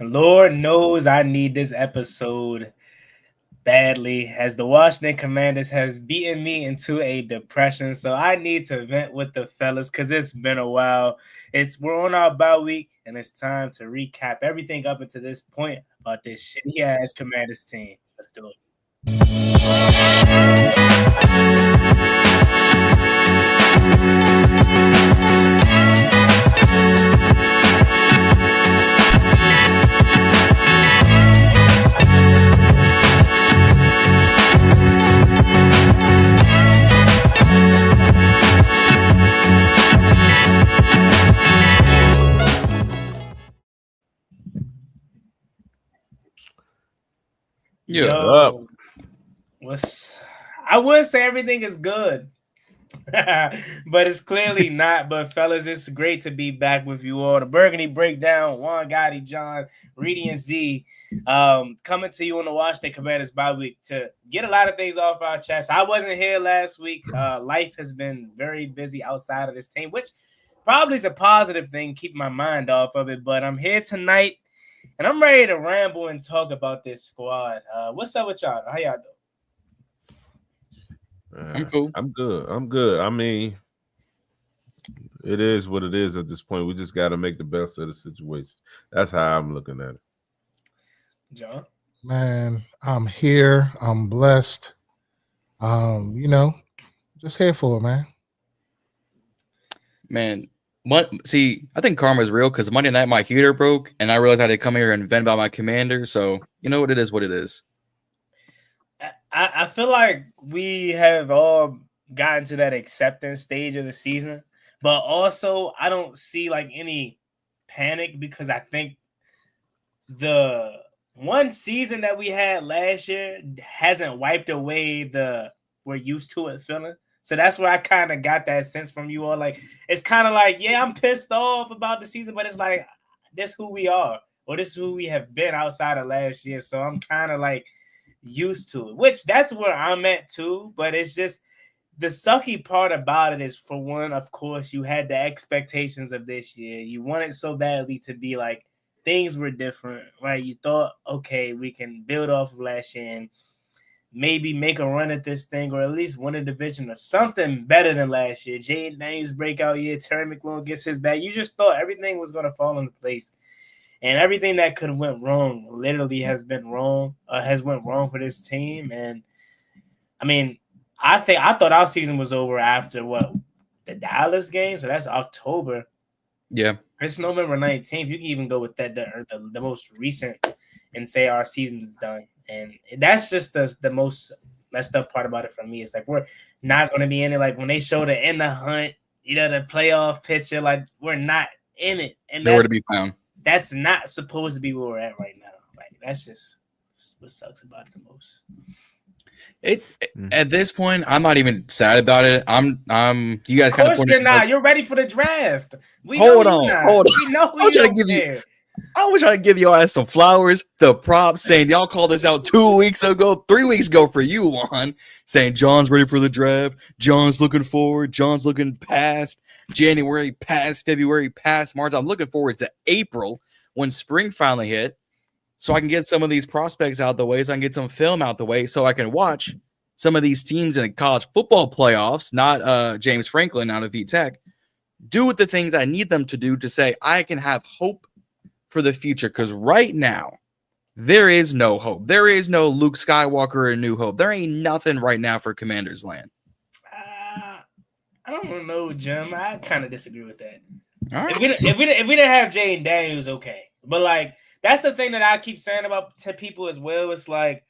Lord knows I need this episode badly, as the Washington Commanders has beaten me into a depression. So I need to vent with the fellas because it's been a while. We're on our bye week, and it's time to recap everything up until this point about this shitty ass Commanders team. Let's do it. Yo, I would say everything is good, but it's clearly not. But fellas, it's great to be back with you all. The Burgundy Breakdown, Juan Gotti, John, Reedy, and Z, coming to you on the Washington Commanders bye week to get a lot of things off our chest. I wasn't here last week. Life has been very busy outside of this team, which probably is a positive thing, keep my mind off of it. But I'm here tonight. And I'm ready to ramble and talk about this squad. What's up with y'all? How y'all doing? I'm cool. I'm good. I mean, it is what it is at this point. We just got to make the best of the situation. That's how I'm looking at it. John? Man, I'm here. I'm blessed. Just here for it, man. Man. See, I think karma is real because Monday night my heater broke and I realized I had to come here and vent about my commander. So you know what it is, what it is. I feel like we have all gotten to that acceptance stage of the season, but also I don't see like any panic because I think the one season that we had last year hasn't wiped away the we're used to it feeling. So that's where I kind of got that sense from you all. Like, it's kind of like, yeah, I'm pissed off about the season, but it's like, this is who we are, or this is who we have been outside of last year. So I'm kind of like used to it, which that's where I'm at too. But it's just the sucky part about it is, for one, of course, you had the expectations of this year. You wanted so badly to be like, things were different, right? You thought, okay, we can build off of last year and maybe make a run at this thing, or at least win a division or something better than last year. Jaden Daniels breakout year, Terry McLaurin gets his back. You just thought everything was going to fall into place, and everything that could have went wrong literally has went wrong for this team. And I mean, I thought our season was over after the Dallas game, so that's October. Yeah, it's November 19th. You can even go with that the most recent and say our season's done. And that's just the most messed up part about it for me. It's like we're not going to be in it. Like when they show the in the hunt, the playoff picture, like we're not in it. And nowhere to be found. That's not supposed to be where we're at right now. Like that's just what sucks about it the most. At this point, I'm not even sad about it. I'm you guys kind of. Of course you're not. You're ready for the draft. Hold on. We know you don't care. I wish I could give y'all some flowers, the props, saying y'all called this out 2 weeks ago, 3 weeks ago for you, Juan, saying John's ready for the draft. John's looking forward. John's looking past January, past February, past March. I'm looking forward to April when spring finally hit so I can get some of these prospects out the way, so I can get some film out the way, so I can watch some of these teams in the college football playoffs, not James Franklin out of VTech, do the things I need them to do to say I can have hope for the future, because right now there is no hope. There is no Luke Skywalker and New Hope. There ain't nothing right now for Commanders land. I don't know, Jim. I kind of disagree with that. All right. If we didn't have Jaden Daniels, okay, but like that's the thing that I keep saying about to people as well. It's like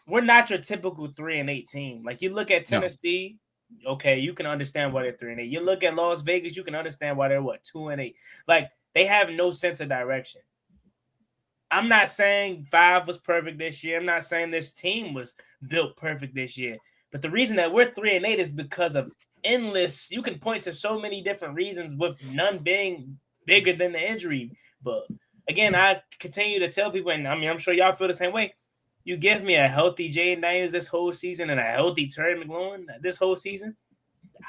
we're not your typical 3-8 team. Like you look at Tennessee, okay, you can understand why they're 3-8. You look at Las Vegas, you can understand why they're 2-8. Like they have no sense of direction. I'm not saying 5 was perfect this year. I'm not saying this team was built perfect this year. But the reason that we're 3-8 is because of endless. You can point to so many different reasons, with none being bigger than the injury. But again, I continue to tell people, and I mean, I'm sure y'all feel the same way. You give me a healthy Jaden Daniels this whole season and a healthy Terry McLaurin this whole season,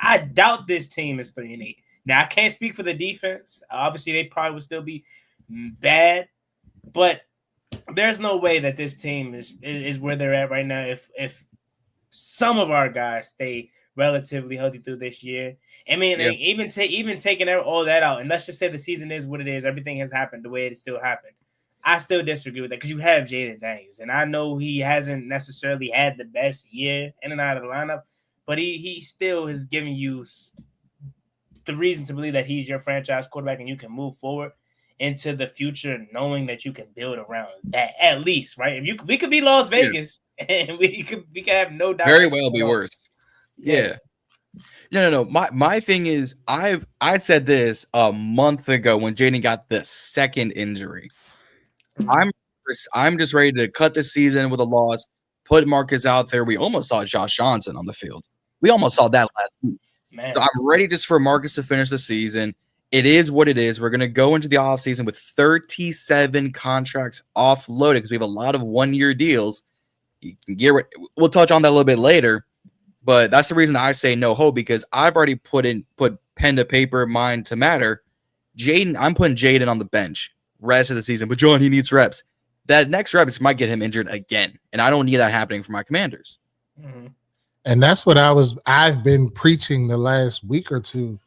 I doubt this team is 3-8. Now, I can't speak for the defense. Obviously, they probably would still be bad. But there's no way that this team is where they're at right now. If some of our guys stay relatively healthy through this year, I mean, even taking all that out, and let's just say the season is what it is. Everything has happened the way it still happened. I still disagree with that because you have Jaden Daniels, and I know he hasn't necessarily had the best year in and out of the lineup, but he still has given you the reason to believe that he's your franchise quarterback and you can move forward into the future knowing that you can build around that at least, right? If we could be Las Vegas and we could have no doubt. Very well be worse. Yeah. No. My thing is I'd said this a month ago when Jaden got the second injury. I'm just ready to cut the season with a loss, put Marcus out there. We almost saw Josh Johnson on the field. We almost saw that last week. Man. So I'm ready just for Marcus to finish the season. It is what it is. We're going to go into the offseason with 37 contracts offloaded because we have a lot of one-year deals. You can we'll touch on that a little bit later, but that's the reason I say no hope because I've already put pen to paper, mind to matter. I'm putting Jaden on the bench rest of the season, but John, he needs reps. That next reps might get him injured again, and I don't need that happening for my Commanders. Mm-hmm. And that's what I've been preaching the last week or two.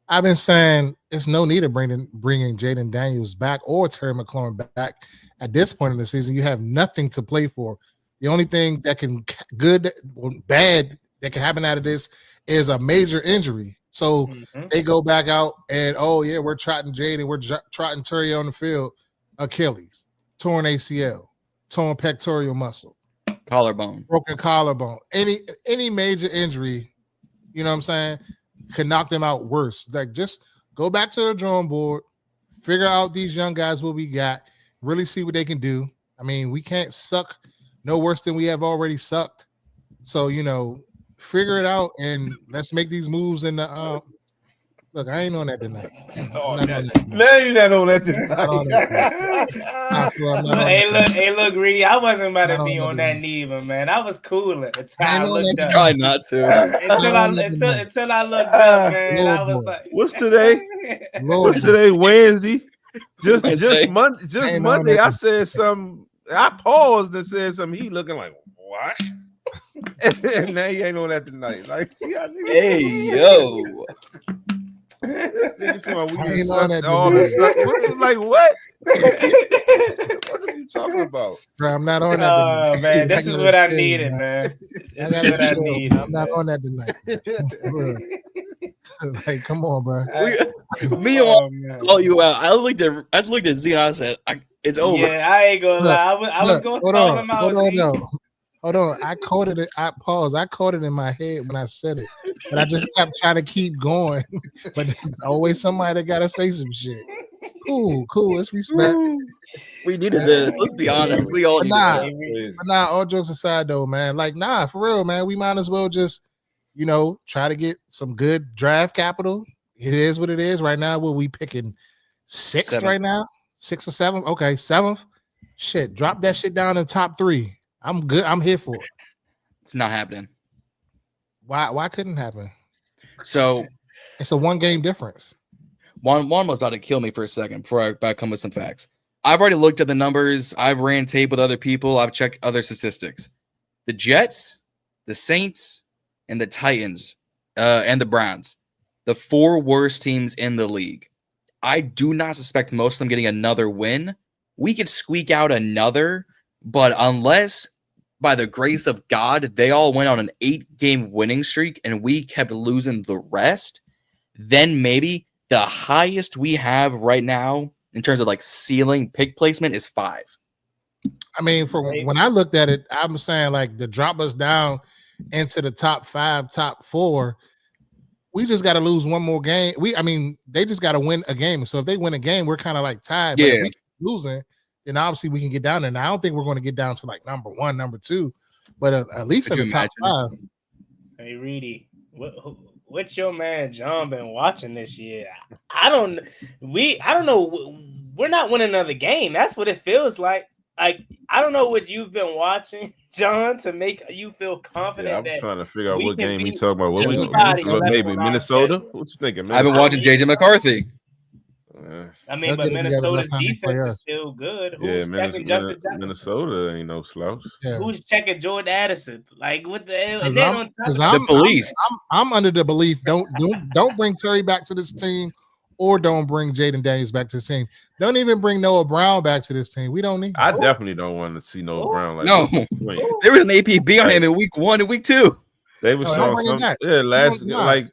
I've been saying it's no need of bringing Jaden Daniels back or Terry McLaurin back at this point in the season. You have nothing to play for. The only thing that can good or bad that can happen out of this is a major injury. So they go back out and, we're trotting Jaden, we're trotting Terry on the field. Achilles, torn ACL, torn pectoral muscle, collarbone, broken collarbone. Any major injury, you know what I'm saying, could knock them out worse. Like, just go back to the drawing board, figure out these young guys what we got, really see what they can do. I mean, we can't suck no worse than we have already sucked. So, figure it out and let's make these moves in the look, I ain't on that tonight. Now you're not on that tonight. Hey, look, Reed, I wasn't about to be on that neither, man. I was cool at the time. I looked up. Try not to. until I looked up, man. I was like, what's today? What's today? Wednesday. Just Monday. I said something. I paused and said something. He looking like, what? And now he ain't on that tonight. Like, see how niggas. Hey, yo. Like what? What are you talking about? Bro, I'm not on that. Oh man, this is what I needed, man. This is what I need. I'm not on that tonight. Like, come on, bro. Me and call you out. I looked at Z and I said, "It's over." Yeah, I ain't gonna lie. I was going to call him out. Hold on. I coded it. I paused. I coded it in my head when I said it. But I just kept trying to keep going. But there's always somebody that gotta say some shit. Cool. It's respect. We needed this. Let's be honest. We all needed But all jokes aside though, man. Like, for real, man. We might as well just, try to get some good draft capital. It is what it is. Right now, what we picking? Sixth right now? 6th or 7th? Okay, 7th. Shit. Drop that shit down in top 3. I'm good. I'm here for it. It's not happening. Why couldn't it happen? So it's a 1-game difference. Juan was about to kill me for a second before I come with some facts. I've already looked at the numbers. I've ran tape with other people. I've checked other statistics. The Jets, the Saints, and the Titans, and the Browns, the 4 worst teams in the league. I do not suspect most of them getting another win. We could squeak out another, but unless by the grace of God, they all went on an 8-game winning streak and we kept losing the rest, then maybe the highest we have right now in terms of like ceiling pick placement is 5. I mean, when I looked at it, I'm saying like to drop us down into the top 5, top 4, we just got to lose one more game. They just got to win a game. So if they win a game, we're kind of like tied. But if we keep losing, then obviously we can get down there. Now I don't think we're going to get down to like number 1, number 2, but at least in the top 5. Hey, Reedy, what's your man John been watching this year? I don't know. We're not winning another game. That's what it feels like. Like, I don't know what you've been watching, John, to make you feel confident. Yeah, I was trying to figure out what game he talking about. What we maybe Minnesota? What you thinking? Minnesota? I've been watching JJ McCarthy. I mean, but Minnesota's defense is still good. Who's checking Justice Jefferson? Minnesota ain't no slouch. Yeah. Who's checking Jordan Addison? Like what the? The police. I'm under the belief don't bring Terry back to this team, or don't bring Jaden Daniels back to the team. Don't even bring Noah Brown back to this team. We don't need. I definitely don't want to see Noah Brown. Like no, there was an APB on him in week 1 and week 2. They were showing some. Yeah, like.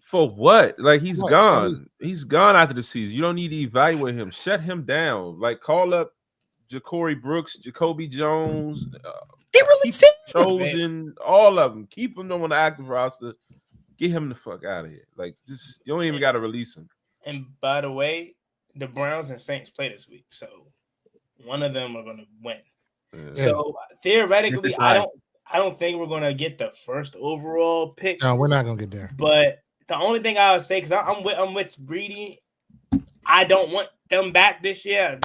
For what? Like he's gone. He's gone after the season. You don't need to evaluate him. Shut him down. Like call up Ja'Cory Brooks, Jacoby Jones. They released him. Chosen, all of them. Keep him on the active roster. Get him the fuck out of here. Like just you don't even got to release him. And by the way, the Browns and Saints play this week, so one of them are going to win. Yeah. So theoretically, I don't think we're going to get the first overall pick. No, we're not going to get there. But the only thing I would say, because I'm with Breedy, I don't want them back this year,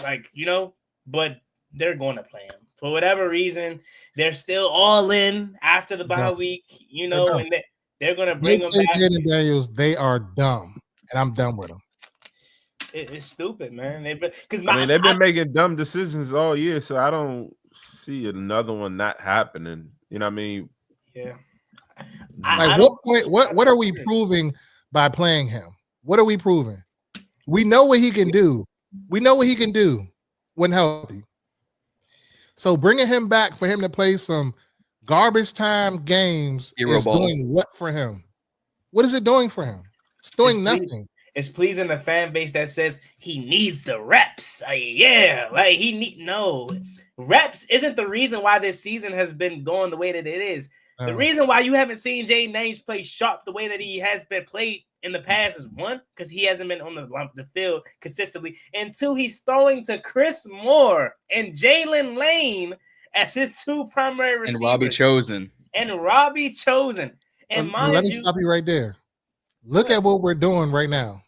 but they're going to play them for whatever reason. They're still all in after the bye week, and they're going to bring them back. Jaden Daniels, they are dumb, and I'm done with them. It's stupid, man. They've been making dumb decisions all year, so I don't see another one not happening. You know what I mean? Yeah. Like what point? What are we proving by playing him? What are we proving? We know what he can do. We know what he can do when healthy. So bringing him back for him to play some garbage time games is doing what for him? What is it doing for him? It's doing nothing. It's pleasing the fan base that says he needs the reps. Reps isn't the reason why this season has been going the way that it is. The reason why you haven't seen Jaden Daniels play sharp the way that he has been played in the past is 1, because he hasn't been on the field consistently, and 2, he's throwing to Chris Moore and Jalen Lane as his 2 primary receivers. And Robbie Chosen. And let me stop you right there. Look at what we're doing right now.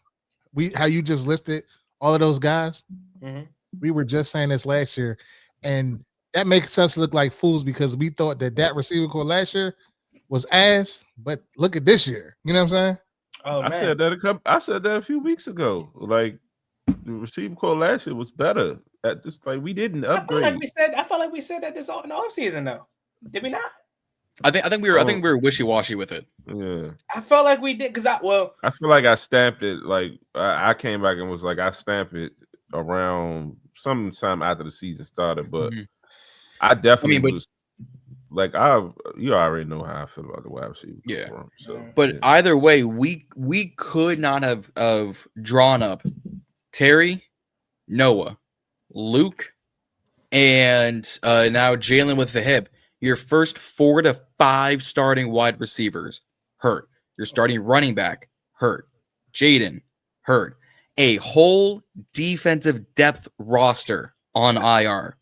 How you just listed all of those guys. Mm-hmm. We were just saying this last year, and that makes us look like fools because we thought that receiver core last year was ass, but look at this year. You know what I'm saying? Oh, man. I said that a few weeks ago. Like the receiver core last year was better. We didn't upgrade. I felt like we said that this in the offseason though. Did we not? I think we were wishy-washy with it. Yeah. I felt like we did because I feel like I stamped it. Like I came back and was like I stamped it around sometime after the season started, but. Mm-hmm. I definitely was like you already know how I feel about the wide receiver. Yeah. Either way, we could not have drawn up Terry, Noah, Luke, and now Jalen with the hip. Your first 4 to 5 starting wide receivers hurt. Your starting running back hurt. Jaden hurt. A whole defensive depth roster on IR.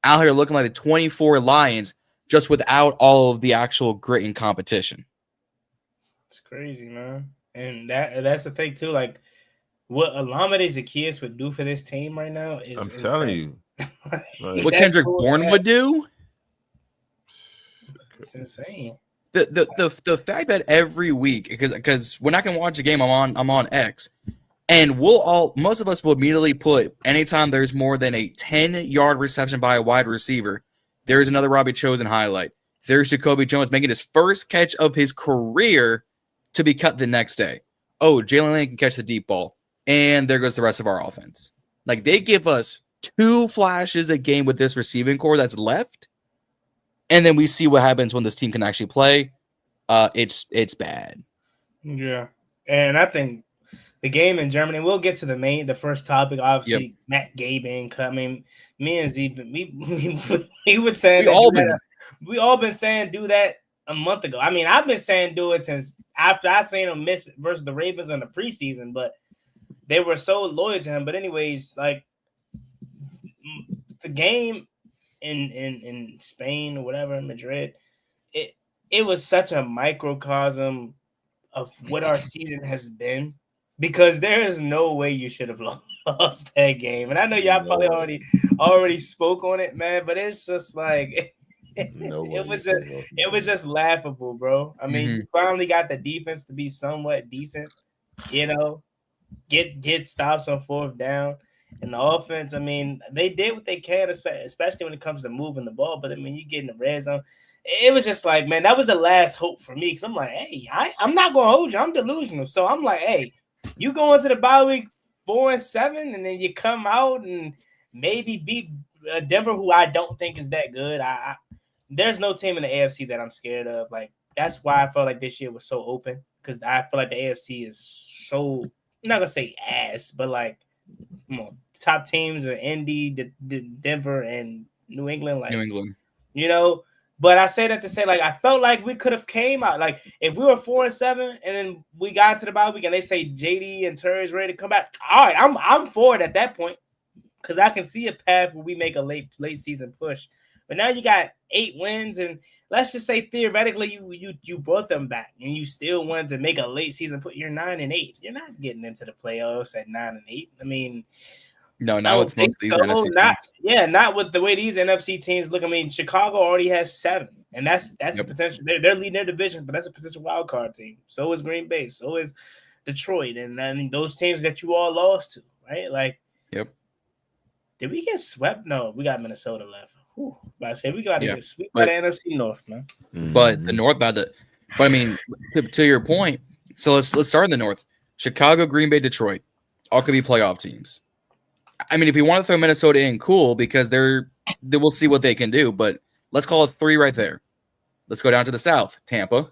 Out here looking like the 24 Lions, just without all of the actual grit and competition. It's crazy, man. And that's the thing too. Like what Olamide Zaccheaus would do for this team right now is I'm telling you. What Kendrick Bourne would do? It's insane. The fact that every week, because when I can watch a game, I'm on X. And most of us will immediately put anytime there's more than a 10-yard reception by a wide receiver, there's another Robbie Chosen highlight. There's Jacoby Jones making his first catch of his career to be cut the next day. Oh, Jalen Lane can catch the deep ball. And there goes the rest of our offense. Like they give us 2 flashes a game with this receiving core that's left. And then we see what happens when this team can actually play. It's bad. Yeah. And I think the game in Germany, we'll get to the first topic. Obviously, Matt Gay being cut. I mean, me and Z, we would say we all been saying do that a month ago. I mean, I've been saying do it since after I seen him miss versus the Ravens in the preseason, but they were so loyal to him. But anyways, like the game in Spain or whatever, Madrid, it was such a microcosm of what our season has been. Because there is no way you should have lost that game. And I know y'all probably already spoke on it, man, but it's just like it was just laughable, bro. I mean, you finally got the defense to be somewhat decent, get stops on fourth down. And the offense, I mean, they did what they can, especially when it comes to moving the ball. But I mean, you get in the red zone. It was just like, man, that was the last hope for me. Because I'm like, hey, I'm not going to hold you. I'm delusional. So I'm like, hey, you go into the bye week 4-7, and then you come out and maybe beat Denver, who I don't think is that good. There's no team in the AFC that I'm scared of. Like, that's why I felt like this year was so open, because I feel like the AFC is so, I'm not going to say ass, but like, come on, top teams are Indy, the Denver, and New England. Like, New England. You know, but I say that to say, like, I felt like we could have came out. Like, if we were 4-7 and then we got to the bye week and they say JD and Terry's ready to come back, all right, I'm for it at that point, because I can see a path where we make a late season push. But now you got 8 wins, and let's just say theoretically you brought them back and you still wanted to make a late season put. You're 9-8. You're not getting into the playoffs at 9-8. I mean, no, not with most of these NFC teams. Not with the way these NFC teams look. I mean, Chicago already has 7, and that's a potential. They're leading their division, but that's a potential wild card team. So is Green Bay. So is Detroit, and then those teams that you all lost to, right? Like, yep. Did we get swept? No, we got Minnesota left. But I say we got to get swept by the NFC North, man. But the North about to. But I mean, to your point. So let's start in the North. Chicago, Green Bay, Detroit, all could be playoff teams. I mean, if you want to throw Minnesota in, cool, because we'll see what they can do. But let's call it 3 right there. Let's go down to the South. Tampa,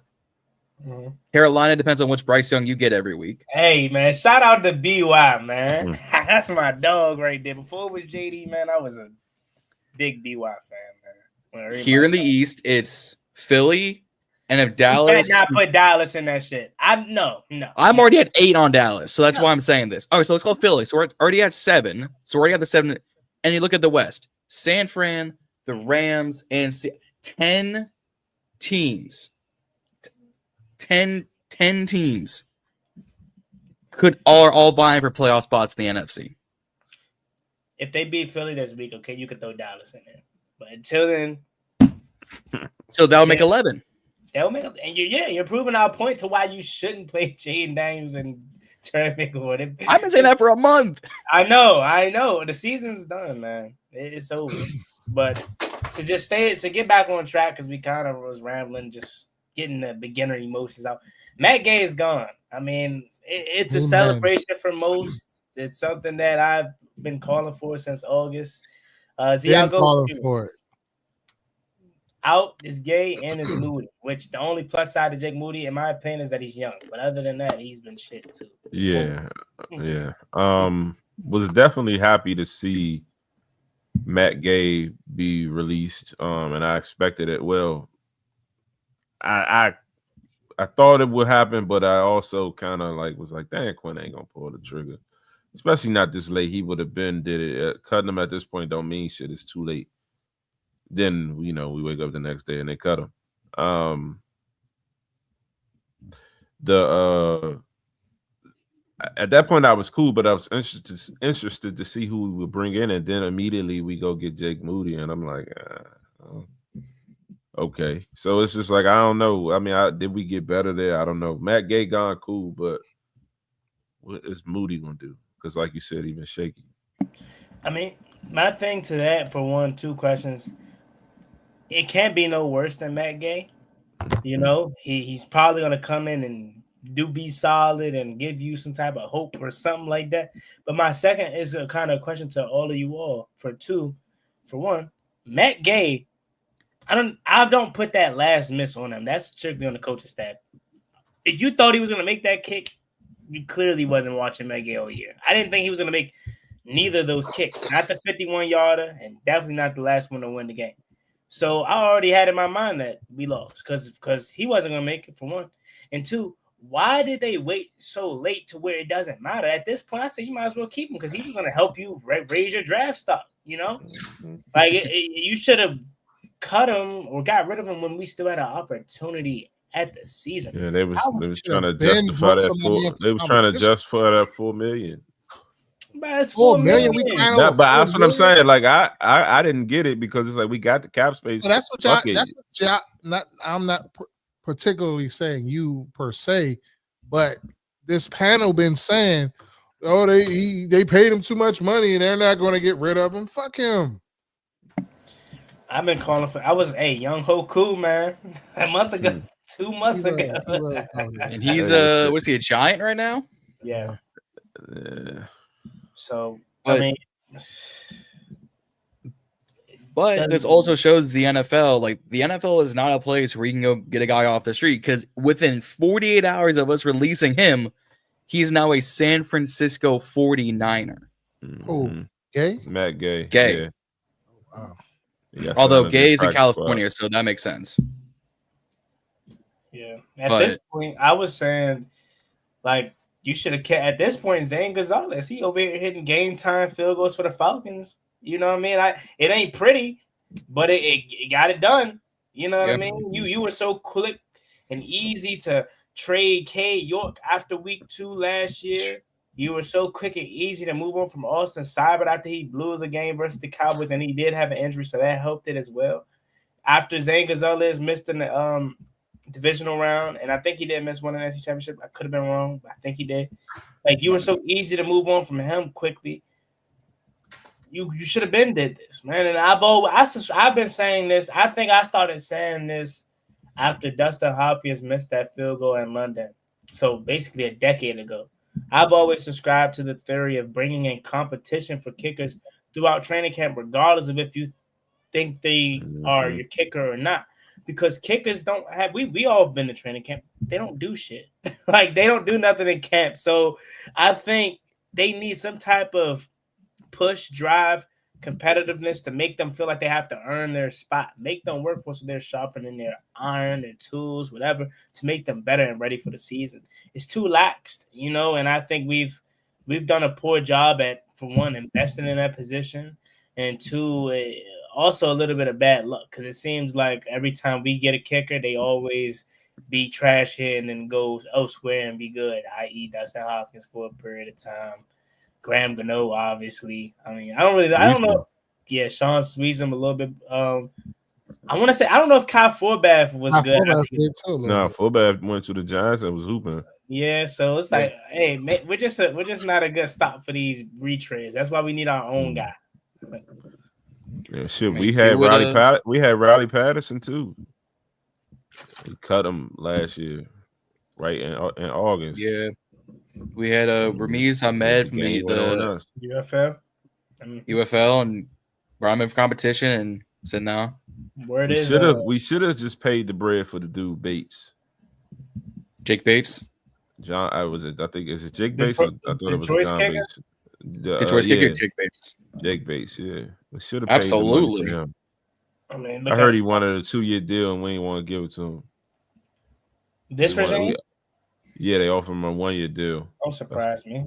Carolina. Depends on which Bryce Young you get every week. Hey, man, shout out to BY, man. That's my dog right there. Before it was JD, man, I was a big BY fan, man. Here in the East, it's Philly, and if Dallas, you not put Dallas in that shit. No. I'm already at 8 on Dallas, so that's why I'm saying this. All right, so let's go Philly. So we're already at 7. So we already got the 7, and you look at the West: San Fran, the Rams, and 10 teams. 10 teams are all vying for playoff spots in the NFC. If they beat Philly this week, okay, you could throw Dallas in there. But until then, so that'll make 11. That'll make, and you're proving our point to why you shouldn't play Jaden Daniels and Terry McLaurin. I've been saying that for a month. I know. The season's done, man. It's over. But to get back on track, because we kind of was rambling, just getting the beginner emotions out. Matt Gay is gone. I mean, it's a celebration for most. It's something that I've been calling for since August. Calling for it. Out is Gay and is Moody, which the only plus side to Jake Moody, in my opinion, is that he's young. But other than that, he's been shit too. Yeah. Was definitely happy to see Matt Gay be released. And I expected it. Well, I thought it would happen, but I also kind of was like, dang, Quinn ain't gonna pull the trigger. Especially not this late. He would have did it. Cutting him at this point don't mean shit. It's too late. Then, we wake up the next day and they cut him. At that point, I was cool, but I was interested to see who we would bring in. And then immediately we go get Jake Moody. And I'm like, okay. So it's just like, I don't know. I mean, did we get better there? I don't know. Matt Gay gone, cool, but what is Moody going to do? Because like you said, he's been shaky. I mean, my thing to that, for 1, 2 questions, it can't be no worse than Matt Gay. He's probably going to come in and be solid and give you some type of hope or something like that. But my second is a kind of question to all of you all. For 2, for 1, Matt Gay, I don't put that last miss on him. That's strictly on the coaching staff. If you thought he was going to make that kick, you clearly wasn't watching Matt Gay all year. I didn't think he was going to make neither of those kicks. Not the 51-yarder and definitely not the last one to win the game. So I already had in my mind that we lost because he wasn't going to make it, for 1. And 2, why did they wait so late to where it doesn't matter? At this point, I said you might as well keep him because he was going to help you raise your draft stock, Like, you should have cut him or got rid of him when we still had an opportunity at the season. Yeah, they was trying to justify that. They was trying to justify that $4 million. But it's $4 million. But that's what I'm saying. Like, I didn't get it because it's like we got the cap space. So that's what y'all. I'm not particularly saying you per se, but this panel been saying, oh, they paid him too much money and they're not going to get rid of him. Fuck him. I've been calling for. I was Young Hoku, man, a month ago, 2 months ago. And he's what's he, a Giant right now? Yeah. So but, I mean, but this also shows the NFL. Like the NFL is not a place where you can go get a guy off the street because within 48 hours of us releasing him, he's now a San Francisco 49er. Oh, Gay? Matt Gay. Gay. Yeah. Wow. Although Gay is in California, so that makes sense. Yeah. At this point, I was saying, like, you should have kept, at this point, Zane Gonzalez. He over here hitting game time field goals for the Falcons. You know what I mean? It ain't pretty, but it got it done. You know what I mean? You were so quick and easy to trade K York after week 2 last year. You were so quick and easy to move on from Austin Seibert after he blew the game versus the Cowboys, and he did have an injury, so that helped it as well. After Zane Gonzalez missed in the divisional round, and I think he did miss one in the NFC Championship. I could have been wrong, but I think he did. Like, you were so easy to move on from him quickly. You should have been did this, man. And I've been saying this. I think I started saying this after Dustin Hopkins missed that field goal in London. So basically a decade ago. I've always subscribed to the theory of bringing in competition for kickers throughout training camp, regardless of if you think they are your kicker or not. Because kickers don't have, we all have been to training camp. They don't do shit. Like, they don't do nothing in camp. So I think they need some type of push, drive, competitiveness to make them feel like they have to earn their spot. Make them work for so they're sharpening their iron, their tools, whatever, to make them better and ready for the season. It's too laxed, you know, and I think we've done a poor job at, for one, investing in that position, and two, also a little bit of bad luck because it seems like every time we get a kicker, they always be trash here and then go elsewhere and be good, i.e. Dustin Hopkins for a period of time. Graham Gano, obviously. I mean, I don't know. Yeah, Sean squeezed him a little bit. I want to say, I don't know if Kyle Forbath was good. Forbath went to the Giants and was hooping. Yeah, so it's like, hey, we're just not a good stop for these retrades. That's why we need our own guy. Yeah, shit. We had Riley Patterson too. We cut him last year, right in August. Yeah. We had Ramiz Ahmed from the UFL and brought him in for competition and said no. We should have just paid the bread for the dude Bates. Jake Bates? I think is it Jake Bates? I thought it was John Bates. Detroit's kicker, Jake Bates. Jake Bates, yeah. We should have paid the money to him. I mean, I heard he wanted a 2-year deal and we didn't want to give it to him. This regime? Yeah, they offered him a 1-year deal. Don't surprise me.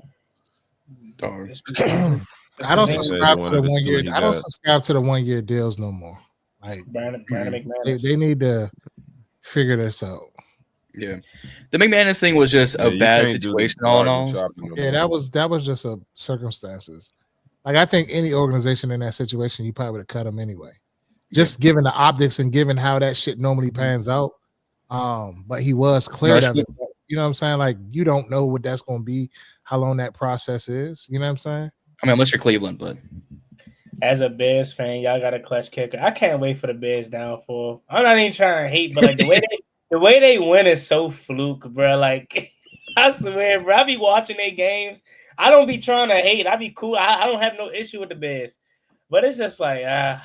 I don't subscribe to the 1 year. I don't subscribe to the 1 year deals no more. Like they need to figure this out. Yeah, the McManus thing was just a bad situation all in all. Yeah, that was just a circumstances. Like, I think any organization in that situation, you probably would have cut him anyway. Just given the optics and given how that shit normally pans out. But he was cleared of it. You know what I'm saying? Like, you don't know what that's going to be, how long that process is. You know what I'm saying? I mean, unless you're Cleveland, but as a Bears fan, y'all got a clutch kicker. I can't wait for the Bears downfall. I'm not even trying to hate, but like the way they win is so fluke, bro. Like, I swear, bro. I be watching their games. I don't be trying to hate. I be cool. I don't have no issue with the Bears, but it's just like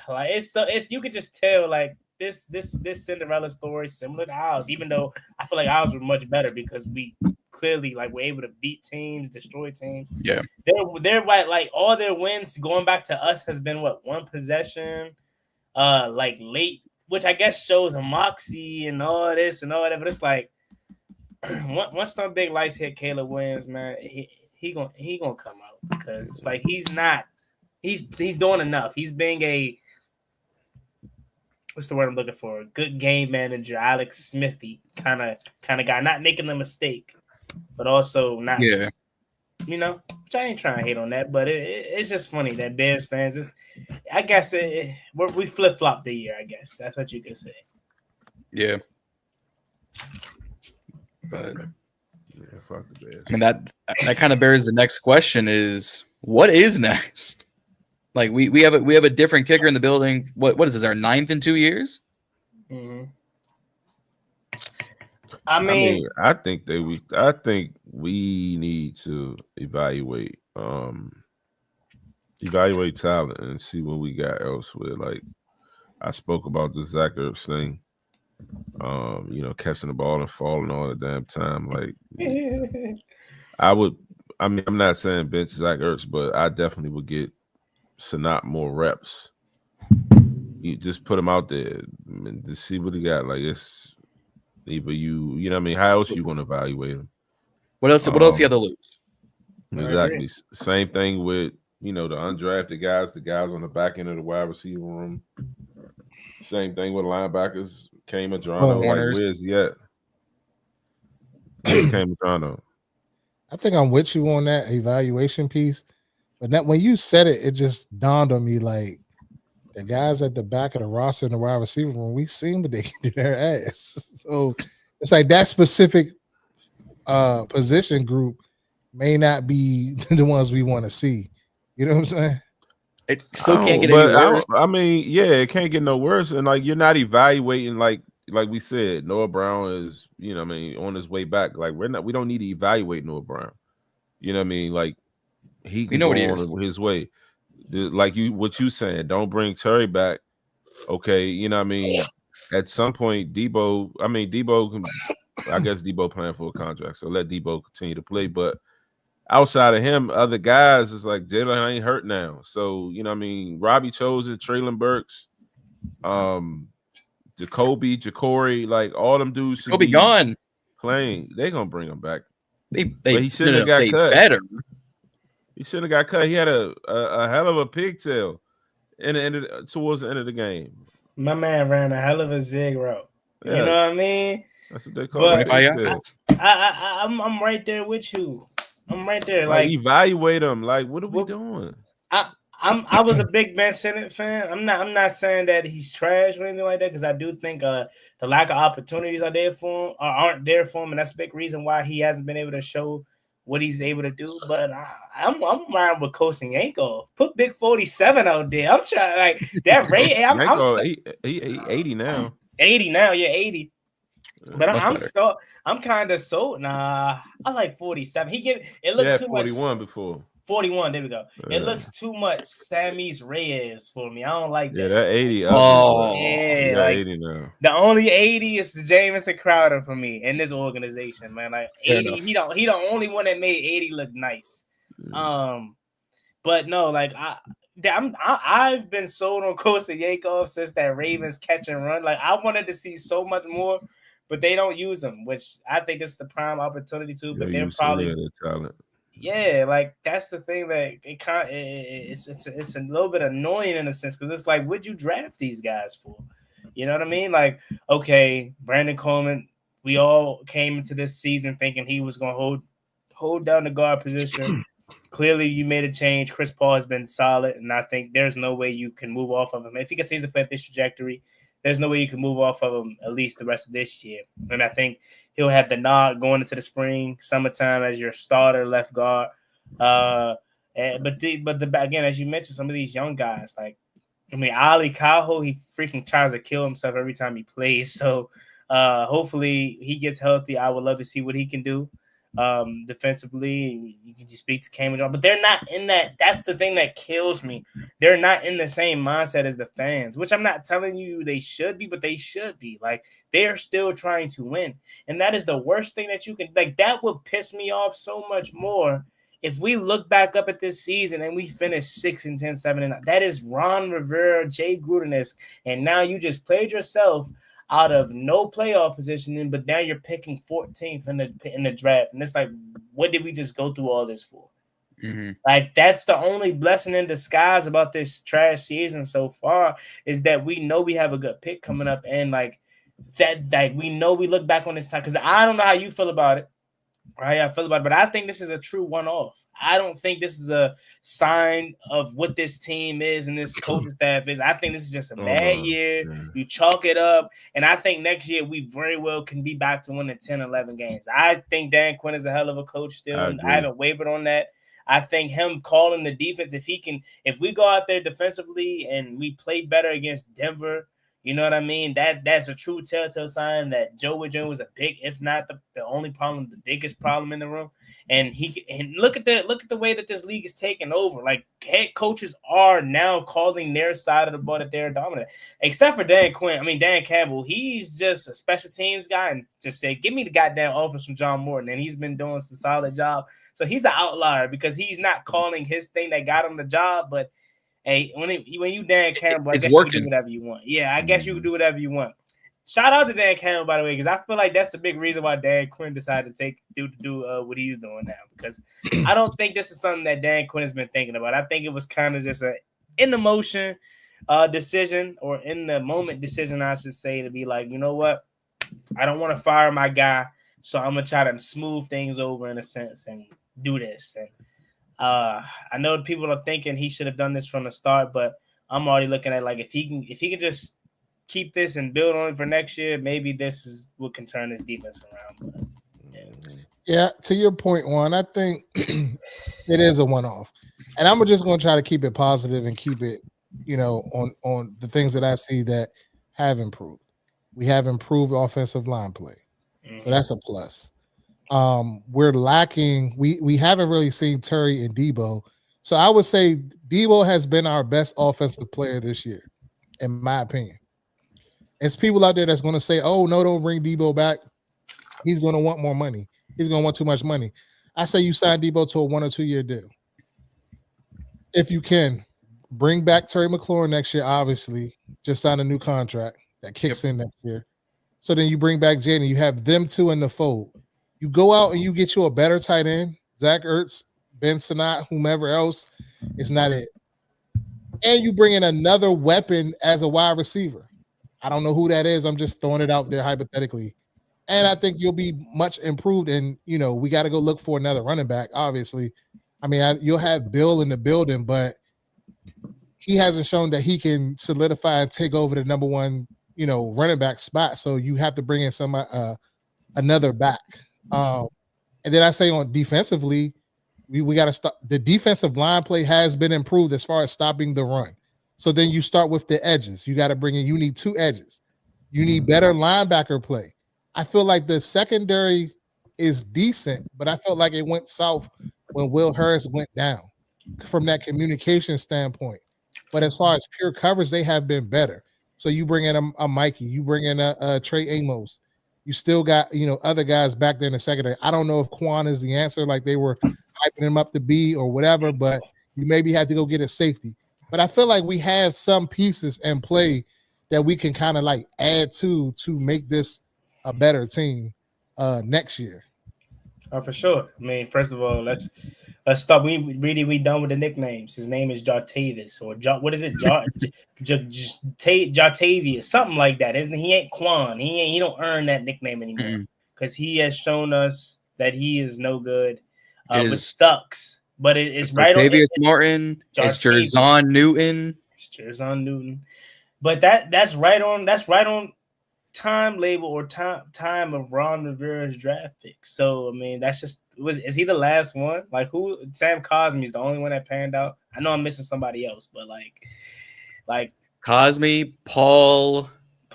it's you could just tell like this Cinderella story similar to ours, even though I feel like ours were much better because we clearly like were able to beat teams, destroy teams. Yeah, they're like all their wins going back to us has been what, one possession, like late, which I guess shows a moxie and all this and all that. But it's like once some big lights hit Caleb Williams, man, he gonna come out because it's like he's doing enough. He's being a what's the word I'm looking for? A good game manager, Alex Smithy kind of guy, not making a mistake, but also not, you know, which I ain't trying to hate on that, but it's just funny that Bears fans, I guess we flip-flopped the year, I guess. That's what you could say. Yeah. But Yeah, fuck the Bears. I mean, that kind of bears the next question is what is next? Like we have a different kicker in the building. What is this? Our 9th in 2 years? Mm-hmm. I think we need to evaluate talent and see what we got elsewhere. Like I spoke about the Zach Ertz thing. Catching the ball and falling all the damn time. Like I'm not saying bench Zach Ertz, but I definitely would get Sanat more reps. You just put him out there and to see what he got. Like it's either you know what I mean? How else you going to evaluate him? What else you have to lose? Exactly. Same thing with, the undrafted guys, the guys on the back end of the wide receiver room. Same thing with linebackers. Came Adrano. Like, where's he at? Where's Cam Adrano? I think I'm with you on that evaluation piece. But when you said it, it just dawned on me like the guys at the back of the roster in the wide receiver room, we seen what they can do their ass. So it's like that specific position group may not be the ones we want to see. You know what I'm saying? It still can't get any worse. I mean, yeah, it can't get no worse. And like you're not evaluating like we said, Noah Brown is, on his way back. Like we don't need to evaluate Noah Brown. You know what I mean? Like he can go on his way. Like what you saying, don't bring Terry back. Okay, you know what I mean? At some point, Debo can, I guess Debo playing for a contract, so let Debo continue to play. But outside of him, other guys, it's like Jalen ain't hurt now. So, you know what I mean? Robbie Chosen, Traylon Burks, Jacory, like all them dudes should be gone playing. They gonna bring him back. But he shouldn't have got cut. Better. He shouldn't have got cut. He had a hell of a pigtail towards the end of the game. My man ran a hell of a zig route. Yes. You know what I mean? That's what they call it. I'm right there with you. I'm right there. Like evaluate him. Like, what are we doing? I was a big Ben Simmons fan. I'm not saying that he's trash or anything like that, because I do think the lack of opportunities aren't there for him, and that's a big reason why he hasn't been able to show what he's able to do. But I'm riding with Coast and Yanko. Put Big 47 out there. I'm trying like that rate. He 80 now. 80 now, yeah, 80. But I'm kind of sold. Nah, I like 47. It looked too 41 much. before. 41, there we go. Yeah. It looks too much Sammy's Reyes for me. I don't like that. Yeah, that 80. Yeah, like 80 now. The only 80 is Jamison Crowder for me in this organization, man. Like 80, he the only one that made 80 look nice. But no, like I've been sold on Costa Yakov since that Ravens catch and run. Like I wanted to see so much more, but they don't use them, which I think is the prime opportunity to. But they're probably talent. Yeah, like that's the thing that it's a little bit annoying in a sense, because it's like, what'd you draft these guys for? You know what I mean? Like, okay, Brandon Coleman, we all came into this season thinking he was going to hold down the guard position. Clearly, you made a change. Chris Paul has been solid, and I think there's no way you can move off of him. If he continues to play at this trajectory, there's no way you can move off of him at least the rest of this year. And I think he'll have the nod going into the spring, summertime as your starter left guard. But again, as you mentioned, some of these young guys, like, I mean, Ali Cajo, he freaking tries to kill himself every time he plays. So hopefully he gets healthy. I would love to see what he can do defensively. You can just speak to Cambridge, but they're not in that. That's the thing that kills me. They're not in the same mindset as the fans, which I'm not telling you they should be, but they should be. Like, they are still trying to win, and that is the worst thing that you can, like, that would piss me off so much more if we look back up at this season and we finish 6-10, 7-9. That is Ron Rivera, Jay Gruden-esque, and now you just played yourself out of no playoff positioning, but now you're picking 14th in the draft. And it's like, what did we just go through all this for? Mm-hmm. Like, that's the only blessing in disguise about this trash season so far, is that we know we have a good pick coming up. And like that we know we look back on this time, because I don't know how you feel about it, Right, I feel about it, but I think this is a true one-off. I don't think this is a sign of what this team is and this coaching staff is. I think this is just a bad year. Yeah. You chalk it up, and I think next year we very well can be back to winning 10, 11 games. I think Dan Quinn is a hell of a coach still. I haven't wavered on that. I think him calling the defense, if we go out there defensively and we play better against Denver, you know what I mean? That's a true telltale sign that Joe Woodring was a big, if not the only problem, the biggest problem in the room. And look at the way that this league is taking over. Like, head coaches are now calling their side of the ball that they're dominant, except for Dan Quinn. I mean, Dan Campbell, he's just a special teams guy and just said, "Give me the goddamn offense from John Morton," and he's been doing some solid job. So he's an outlier because he's not calling his thing that got him the job, but. Hey, when you Dan Campbell, I guess you can do whatever you want. Yeah, I guess you can do whatever you want. Shout out to Dan Campbell, by the way, because I feel like that's a big reason why Dan Quinn decided to do what he's doing now. Because I don't think this is something that Dan Quinn has been thinking about. I think it was kind of just a in the motion decision, or in the moment decision, I should say, to be like, you know what, I don't want to fire my guy, so I'm gonna try to smooth things over in a sense and do this. And I know people are thinking he should have done this from the start, but I'm already looking at, like, if he can just keep this and build on it for next year, maybe this is what can turn his defense around. But, yeah, to your point, Juan, I think it is a one-off, and I'm just going to try to keep it positive and keep it, on the things that I see that have improved. We have improved offensive line play, so that's a plus. We're lacking. We haven't really seen Terry and Debo, so I would say Debo has been our best offensive player this year, in my opinion. It's people out there that's going to say, "Oh no, don't bring Debo back. He's going to want more money. He's going to want too much money." I say you sign Debo to a 1 or 2 year deal. If you can, bring back Terry McLaurin next year. Obviously, just sign a new contract that kicks in next year. So then you bring back Jaden. You have them two in the fold. You go out and you get you a better tight end, Zach Ertz, Ben Sinnott, whomever else. It's not it. And you bring in another weapon as a wide receiver. I don't know who that is. I'm just throwing it out there hypothetically. And I think you'll be much improved. And, we got to go look for another running back, obviously. I mean, you'll have Bill in the building, but he hasn't shown that he can solidify and take over the number one, running back spot. So you have to bring in another back. And then I say on defensively, we got to stop. The defensive line play has been improved as far as stopping the run. So then you start with the edges. You got to you need 2 edges. You need better linebacker play. I feel like the secondary is decent, but I felt like it went south when Will Harris went down from that communication standpoint. But as far as pure coverage, they have been better. So you bring in a Mikey, you bring in a Trey Amos. You still got, other guys back there in the secondary. I don't know if Quan is the answer, like they were hyping him up to be or whatever, but you maybe have to go get a safety. But I feel like we have some pieces in play that we can kind of like add to make this a better team next year. Oh, for sure. I mean, first of all, let's start. We done with the nicknames. His name is Jartavius, or what is it? Jartavius, something like that. Isn't he? Ain't Quan. He don't earn that nickname anymore because he has shown us that he is no good. Which sucks. But it's right on. Jartavius Martin. It's Jerzon Newton. It's Jerzon Newton. But that's right on time label or time of Ron Rivera's draft pick. So I mean, is he the last one? Like, who? Sam Cosmi is the only one that panned out. I know I'm missing somebody else, but like Cosmi, Paul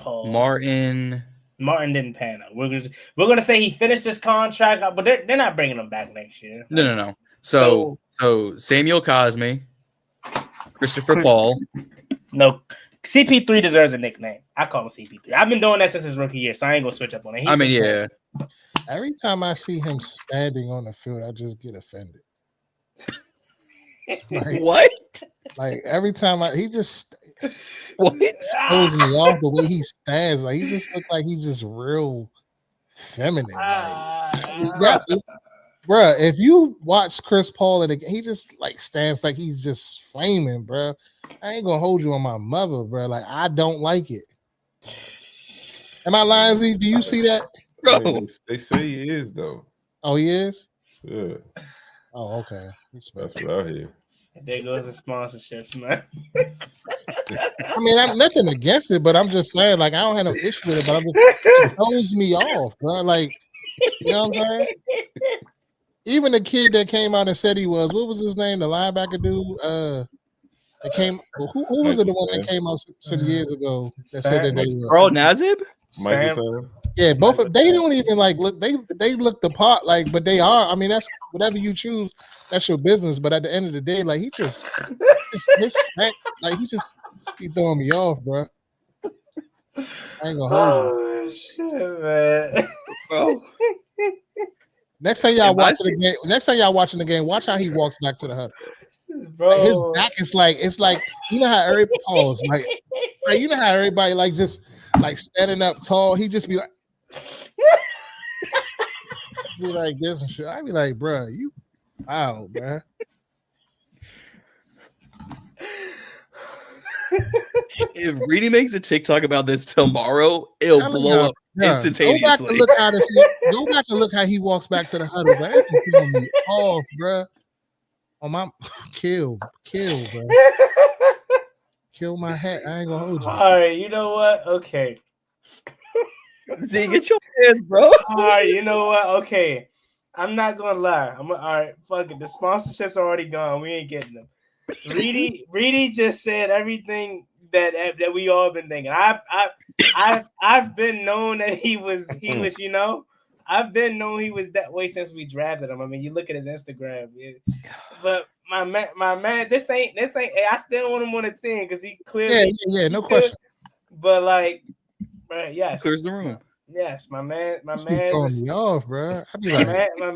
Martin didn't pan out. We're gonna say he finished his contract, but they're not bringing him back next year. No. So Samuel Cosmi, Christopher Paul. No. CP3 deserves a nickname. I call him CP3. I've been doing that since his rookie year, so I ain't gonna switch up on it. Yeah. Every time I see him standing on the field, I just get offended. What? Like every time he just what? throws me off the way he stands. Like he just looks like he's just real feminine. Bruh, if you watch Chris Paul he just like stands like he's just flaming, bruh. I ain't gonna hold you on my mother, bruh. Like I don't like it. Am I lying, Z? Do you see that? Bro, They say he is though. Oh, he is? Yeah. Oh, okay. That's what I hear. There goes the sponsorships, man. I mean, I'm nothing against it, but I'm just saying, like, I don't have no issue with it, but it throws me off, bro. Like, you know what I'm saying? Even the kid that came out and said he was, what was his name? The linebacker dude? That came, who was it? The one that came out some years ago that said that they were Carl Nazib? Michael. Yeah, both of they don't even like look. They look the part, like, but they are. I mean, that's whatever you choose. That's your business. But at the end of the day, like he just like he throwing me off, bro. I ain't gonna hold you. Oh shit, man. Bro. Next time y'all watching the game, watch how he walks back to the huddle. Bro. Like his back is like you know how everybody pause, like you know how everybody like just like standing up tall. He just be like. Be like this and shit. I be like, bro, you wow, bro. If Reedy makes a TikTok about this tomorrow, it'll blow up instantaneously. Go back and look how he walks back to the huddle, bro. It's throwing me off, bro. Oh my, kill, bro. Kill my hat. I ain't gonna hold you. All right, you know what? Okay. Z, get your hands, bro. All right, you know what? Okay, I'm not gonna lie. All right, fuck it. The sponsorships are already gone. We ain't getting them. Reedy just said everything that we all been thinking. I've been known that he was you know. I've been known he was that way since we drafted him. I mean, you look at his Instagram. But my man, this ain't. I still want him on the team because he clearly no question. But like. Right, yes. Clears the room. Yes, my man's throwing me off, bro. I be like, like, my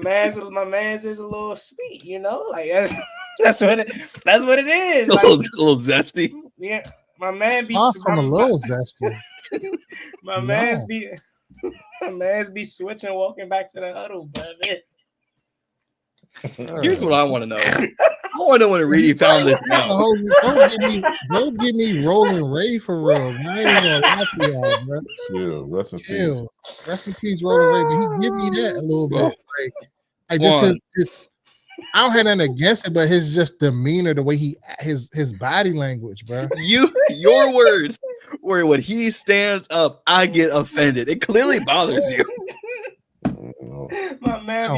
man's is a little sweet, you know, like that's what it is. Like, a little zesty. Yeah, my man be from a little zesty. My man's be switching, walking back to the huddle, brother. Here's what I want to know. I want to know when Reedy found this out. Don't give me Rolling Ray for real. I ain't gonna lie to y'all, bro. Yeah, rest in peace. Rest in peace, Rolling Ray. But he give me that a little bit. Like just his I don't have nothing against it, but his just demeanor, the way his body language, bro. Your words where when he stands up, I get offended. It clearly bothers you. My man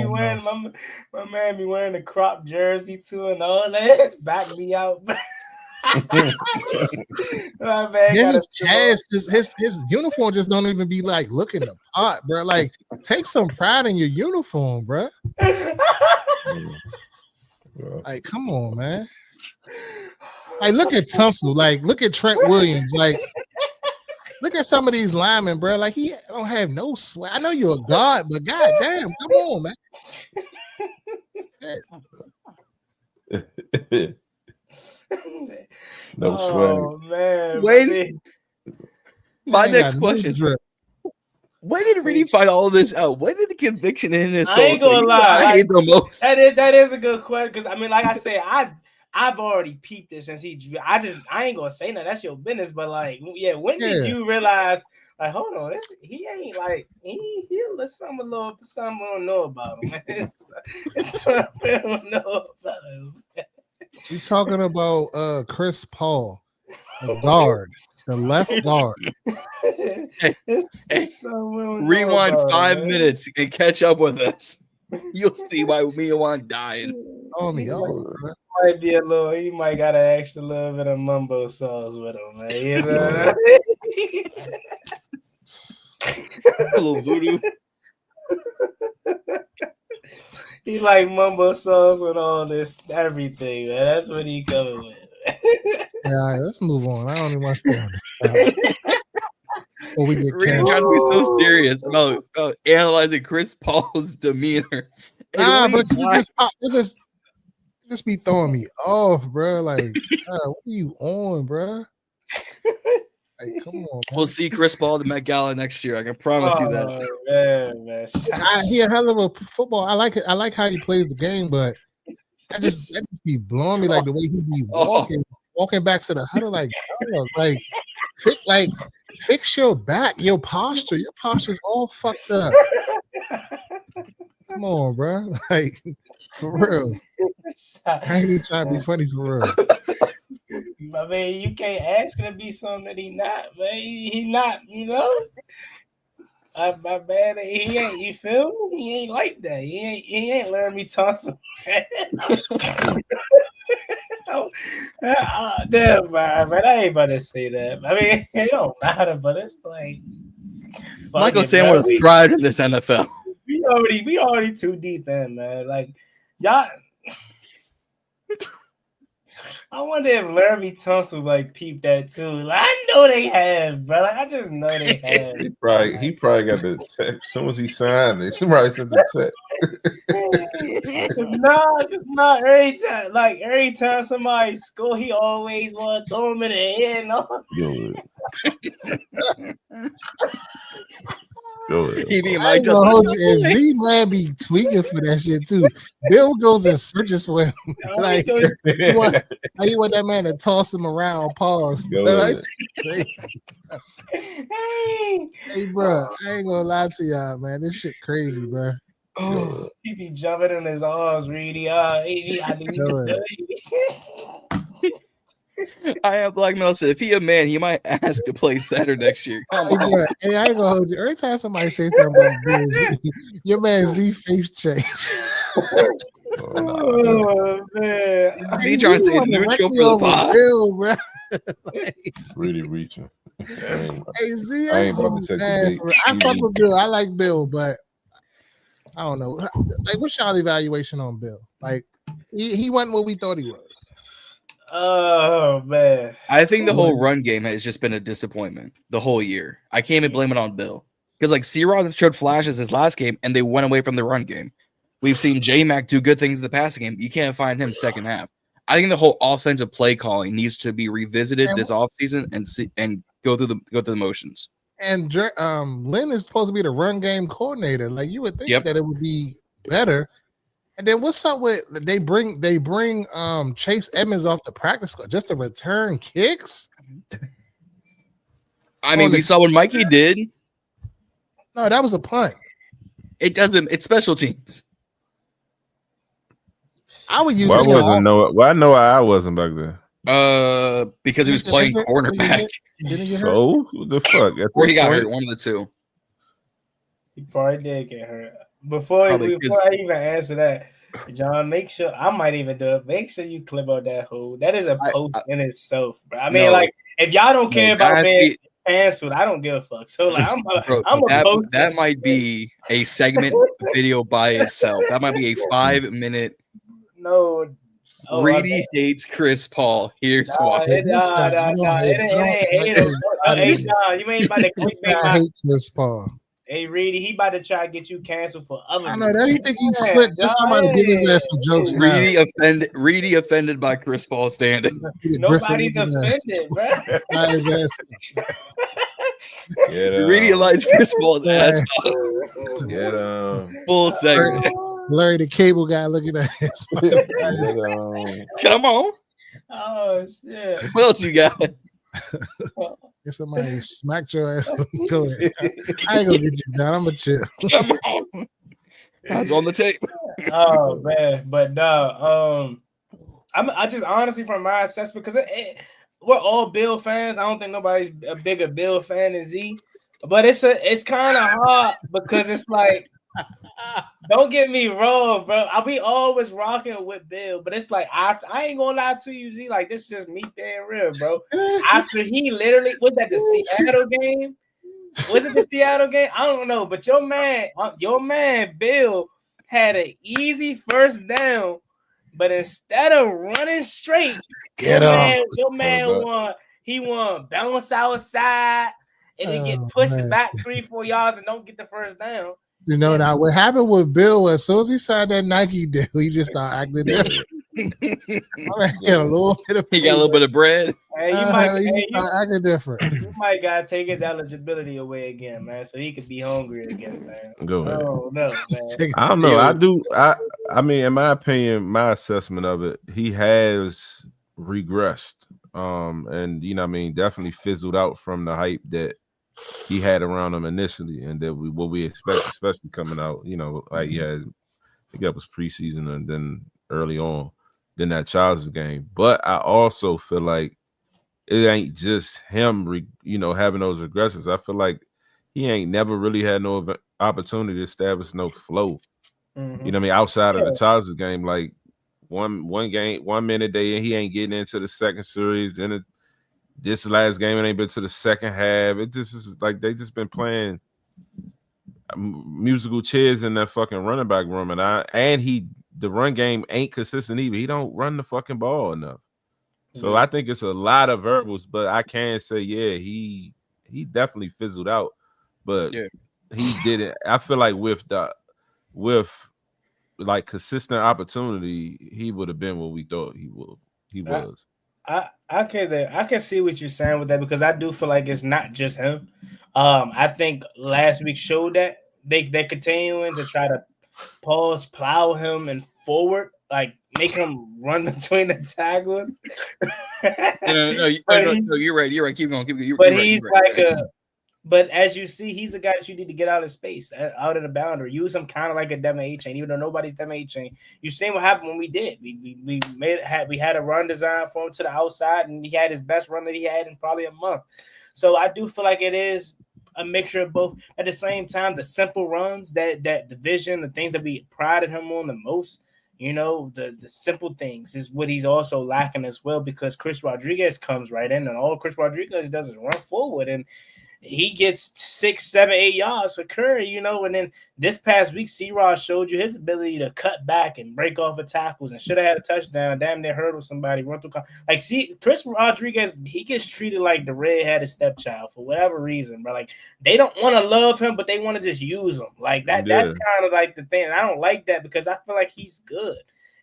be wearing the crop jersey too and all that. Back me out. My man his uniform just don't even be like looking the part, bro. Like, take some pride in your uniform, bro. Like, come on, man. Like, look at Tunsil. Like, look at Trent Williams. Like, look at some of these linemen, bro. Like, he don't have no sweat. I know you're a god, but goddamn, come on, man. No sweat. Man. Wait. My next question. When did Reedy find all this out? When did the conviction in his soul? I ain't gonna lie. I hate the most. That is a good question because I mean, like I said, I've already peeped it since I ain't gonna say nothing. That's your business. But like, yeah, when did you realize? Like, hold on, he ain't like he something a little something we don't know about him. It's something we don't know about him. You talking about Chris Paul, the guard, the left guard. Rewind 5 minutes and catch up with us. You'll see why me and Juan dying. Oh, me, might be he might got an extra little bit of mumbo sauce with him, man. You know? A little voodoo. He like mumbo sauce with all this everything, man. That's what he coming with. Yeah, let's move on. I don't even want to stay on this. We get trying to be so serious about analyzing Chris Paul's demeanor. Nah, but it just be throwing me off, bro. Like, what are you on, bro? Like, come on. Man. We'll see Chris Paul at the Met Gala next year. I can promise you that. Man. He a hell of a football. I like it. I like how he plays the game, but that just be blowing me like the way he be walking back to the huddle, like fix your back, your posture. Your posture's all fucked up. Come on, bro. Like, for real. I ain't even trying to be funny for real. I mean, you can't ask him to be something that he not, man. He not, you know. My bad. He ain't. You feel me? He ain't like that. He ain't learned me toss him. Damn, man. I ain't about to say that. I mean, it don't matter, but it's like Michael Sam was thrived in this NFL. We already too deep in, man. Like y'all. I wonder if Laramie Tunsil like peeped that too. Like, I know they have, bro. Like, I just know they have. He probably got the text as soon as he signed it. He probably sent the text. It's not every time. Like every time somebody score, he always want to throw him in the head. No. He be and Z man be tweaking for that shit too. Bill goes and searches for him. Like he want that man to toss him around. Pause. Hey, bro, I ain't gonna lie to y'all, man. This shit crazy, bro. Oh, he be jumping in his arms, Reedy. I have Black Mel said if he a man, he might ask to play center next year. Come on. Bro, hey, I ain't gonna hold you. Every time somebody say something about Bill, your man Z face change. Oh man, he trying to say neutral for the pod. Bill, bro. Really reaching. Hey Z, I fuck with Bill. I like Bill, but I don't know. Like, what's y'all evaluation on Bill? Like, he wasn't what we thought he was. Oh man, I think the whole run game has just been a disappointment the whole year. I can't even blame it on Bill because like C-Rod showed flashes his last game and they went away from the run game. We've seen J-Mac do good things in the passing game. You can't find him second half. I think the whole offensive play calling needs to be revisited this offseason and go through the motions. And Lynn is supposed to be the run game coordinator. Like you would think that it would be better. And then what's up with they bring Chase Edmonds off the practice squad just to return kicks? I mean, we saw what Mikey did. No, that was a punt. It's special teams. I would use. Why I know I wasn't back there. Because he was playing cornerback. So what the fuck? Or he got hurt. One of the two. He probably did get hurt. Before I even answer that, John, make sure I might even do it. Make sure you clip out that hole. That is a post in itself, bro. I mean, like if y'all don't care about being canceled, I don't give a fuck. So like, I'm a post. That might be a segment video by itself. That might be a 5-minute. No. Reedy hates Chris Paul. Here's why. Hey, John, you ain't about to hate Chris Paul. Hey, Reedy, he about to try to get you canceled for other. I know that he think he's slick. That's somebody give his ass some jokes now. Reedy offended by Chris Paul standing. Nobody's offended, bro. Reedy likes Chris Paul's ass. Full segment. Larry the cable guy looking at his. Come on. Oh shit. What else you got? If somebody smacked your ass, go ahead. I ain't gonna get you, John. I'm gonna chill. Come on. I was on the tape. Oh man, but no. I just honestly, from my assessment, because we're all Bill fans. I don't think nobody's a bigger Bill fan than Z. But it's kind of hard because it's like, don't get me wrong, bro. I'll be always rocking with Bill, but it's like I ain't gonna lie to you, Z. Like this is just me being real, bro. After he literally was that the Seattle game? Was it the Seattle game? I don't know, but your man Bill had an easy first down, but instead of running straight, your man won. He won bounce outside and then get pushed back 3-4 yards and don't get the first down. You know, now what happened with Bill was as soon as he signed that Nike deal, he just started acting different. He got a little bit of bread. Hey, acting different. You might gotta take his eligibility away again, man, so he could be hungry again, man. Go ahead. Oh no, man. I don't know. I mean, in my opinion, my assessment of it, he has regressed. And you know what I mean, definitely fizzled out from the hype that he had around him initially, and that what we expect, especially coming out, you know, like think that was preseason and then early on, than that Chargers game. But I also feel like it ain't just him, having those regressions. I feel like he ain't never really had no opportunity to establish no flow. Mm-hmm. You know what I mean? Outside of the Chargers game, like one game, 1 minute he ain't getting into the second series. Then this last game, it ain't been to the second half. It just is like they just been playing musical chairs in that fucking running back room, and the run game ain't consistent either. He don't run the fucking ball enough. So I think it's a lot of variables, but I can say, yeah, he definitely fizzled out, but he didn't. I feel like with like consistent opportunity, he would have been what we thought he was. I can see what you're saying with that, because I do feel like it's not just him. I think last week showed that they're continuing to try to plow him and forward, like make him run between the tacklers. No, you're right. You're right. Keep going. But as you see, he's the guy that you need to get out of space, out of the boundary. Use him kind of like a demo A chain, even though nobody's demo A chain. You've seen what happened when we did. We had a run design for him to the outside, and he had his best run that he had in probably a month. So I do feel like it is a mixture of both. At the same time, the simple runs, that the vision, the things that we prided him on the most, the simple things is what he's also lacking as well, because Chris Rodriguez comes right in, and all Chris Rodriguez does is run forward, and he gets 6, 7, 8 yards for Curry, and then this past week, C-Rod showed you his ability to cut back and break off of tackles, and should have had a touchdown. Damn near hurdle somebody, run through. Like, see, Chris Rodriguez, he gets treated like the red-headed stepchild for whatever reason, bro. Like, they don't want to love him, but they want to just use him. Like, that's kind of like the thing. I don't like that, because I feel like he's good.